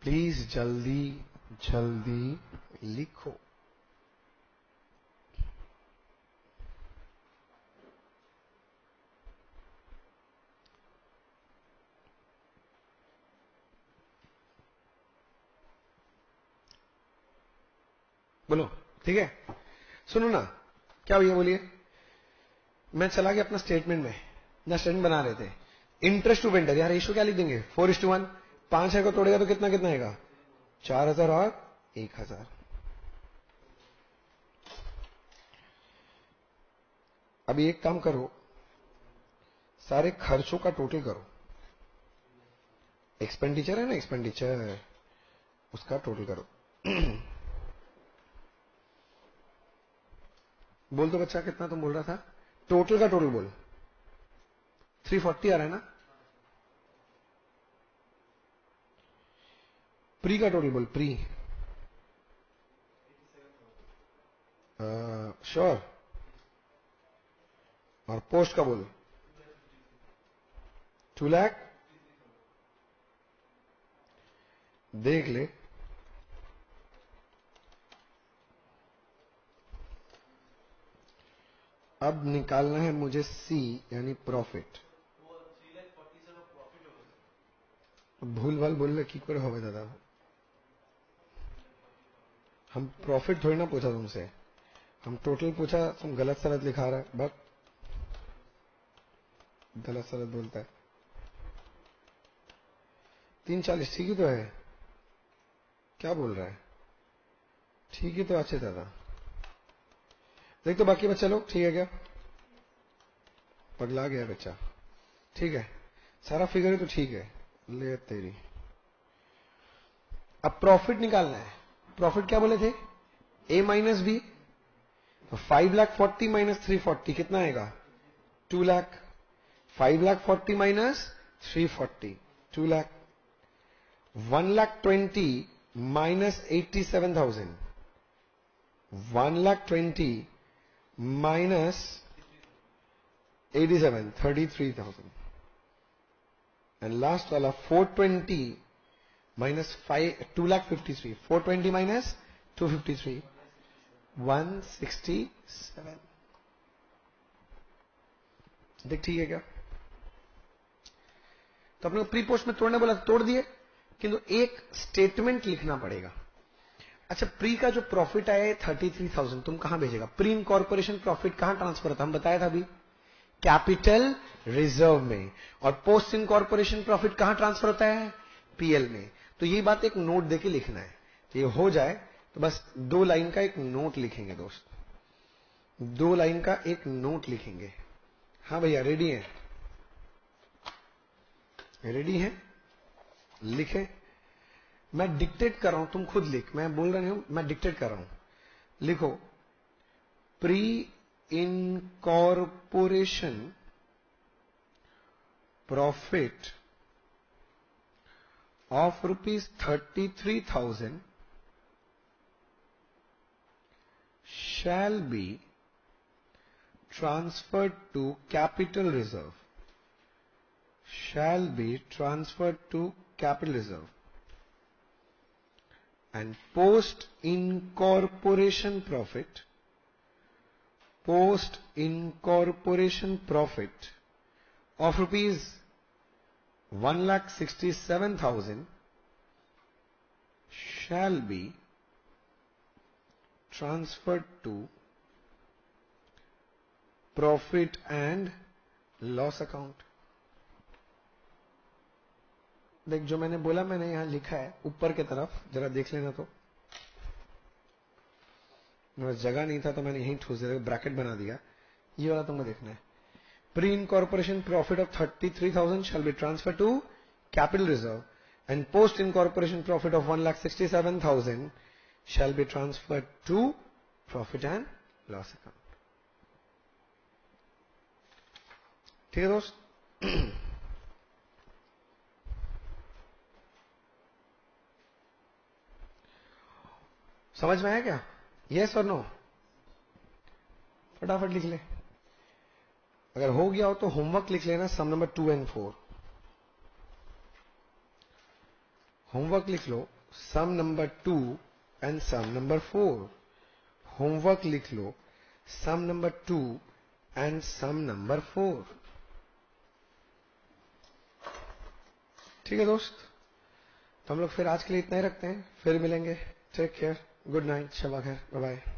प्लीज जल्दी जल्दी लिखो. बोलो, ठीक है? सुनो ना, क्या भैया बोलिए. मैं चला गया अपना स्टेटमेंट में, ना स्टेटमेंट बना रहे थे. इंटरेस्ट टू वेंडर, यार रेशियो क्या लिख देंगे? 4:1. 5 को तोड़ेगा तो कितना कितना आएगा? 4,000 और 1,000. अभी एक काम करो, सारे खर्चों का टोटल करो. एक्सपेंडिचर है ना, एक्सपेंडिचर, उसका टोटल करो. बोल दो बच्चा, कितना तुम बोल रहा था? टोटल का टोटल बोल. 340 आ रहा है ना? प्री का टोटल बोल, प्री. श्योर. और पोस्ट का बोल 2 लाख. देख ले, अब निकालना है मुझे सी यानी प्रॉफिट. भूल भाल बोलने की कर हो दादा, हम प्रॉफिट थोड़ी ना पूछा तुमसे, हम टोटल पूछा. तुम गलत सलत लिखा रहा है, बस गलत सलत बोलता है. 340 ठीक ही तो है. क्या बोल रहा है? ठीक ही तो अच्छे दादा. देख तो बाकी बच्चा लोग ठीक है क्या? पगला गया बच्चा. ठीक है, सारा फिगर है तो ठीक है. ले तेरी. अब प्रॉफिट निकालना है. प्रॉफिट क्या बोले थे? ए माइनस बी. तो 5,40,000 माइनस 340 कितना आएगा? 2 lakh. 5,40,000 minus 340 2 lakh. 1,20,000 minus 87,000 1,20,000 minus 87 33,000. And last वाला 420 माइनस 2,53,000. 420 माइनस 253 167. देख ठीक है क्या? तो अपने को प्री पोस्ट में तोड़ने बोला, तोड़ दिए, किंतु एक स्टेटमेंट लिखना पड़ेगा. अच्छा, प्री का जो प्रॉफिट आया 33,000, तुम कहां भेजेगा? प्री इनकॉर्पोरेशन प्रॉफिट कहां ट्रांसफर होता है? हम बताया था अभी, कैपिटल रिजर्व में. और पोस्ट इनकॉर्पोरेशन प्रॉफिट कहां ट्रांसफर होता है? पीएल में. तो ये बात एक नोट देके लिखना है. तो ये हो जाए तो बस 2 लाइन का एक नोट लिखेंगे दोस्त. 2 लाइन का एक नोट लिखेंगे. हाँ भैया, रेडी है? रेडी है? लिखे. मैं डिक्टेट कर रहा हूं, तुम खुद लिख. मैं बोल रहा हूं, मैं डिक्टेट कर रहा हूं. लिखो, pre incorporation profit of ₹33,000 shall be transferred to capital reserve. Shall be transferred to capital reserve. And post incorporation profit of ₹1,67,000 shall be transferred to profit and loss account. देख, जो मैंने बोला मैंने यहां लिखा है ऊपर की तरफ, जरा देख लेना. तो मेरे जगह नहीं था तो मैंने यहीं ठूस दिया, ब्रैकेट बना दिया। ये वाला तुमको देखना है। Pre incorporation profit of 33,000 shall be transfer to capital reserve and post incorporation profit of 1,67,000 shall be transferred to profit and loss account. ठीक है दोस्त? समझ में आया क्या? यस और नो? फटाफट लिख ले। अगर हो गया हो तो होमवर्क लिख लेना, सम नंबर 2 and 4। होमवर्क लिख लो, sum number 2 and sum number 4। Homework लिख लो, sum number 2 and sum number 4। ठीक है दोस्त? तो हम लोग फिर आज के लिए इतना ही रखते हैं, फिर मिलेंगे। Take care, good night, Shaba खैर, बाय बाय।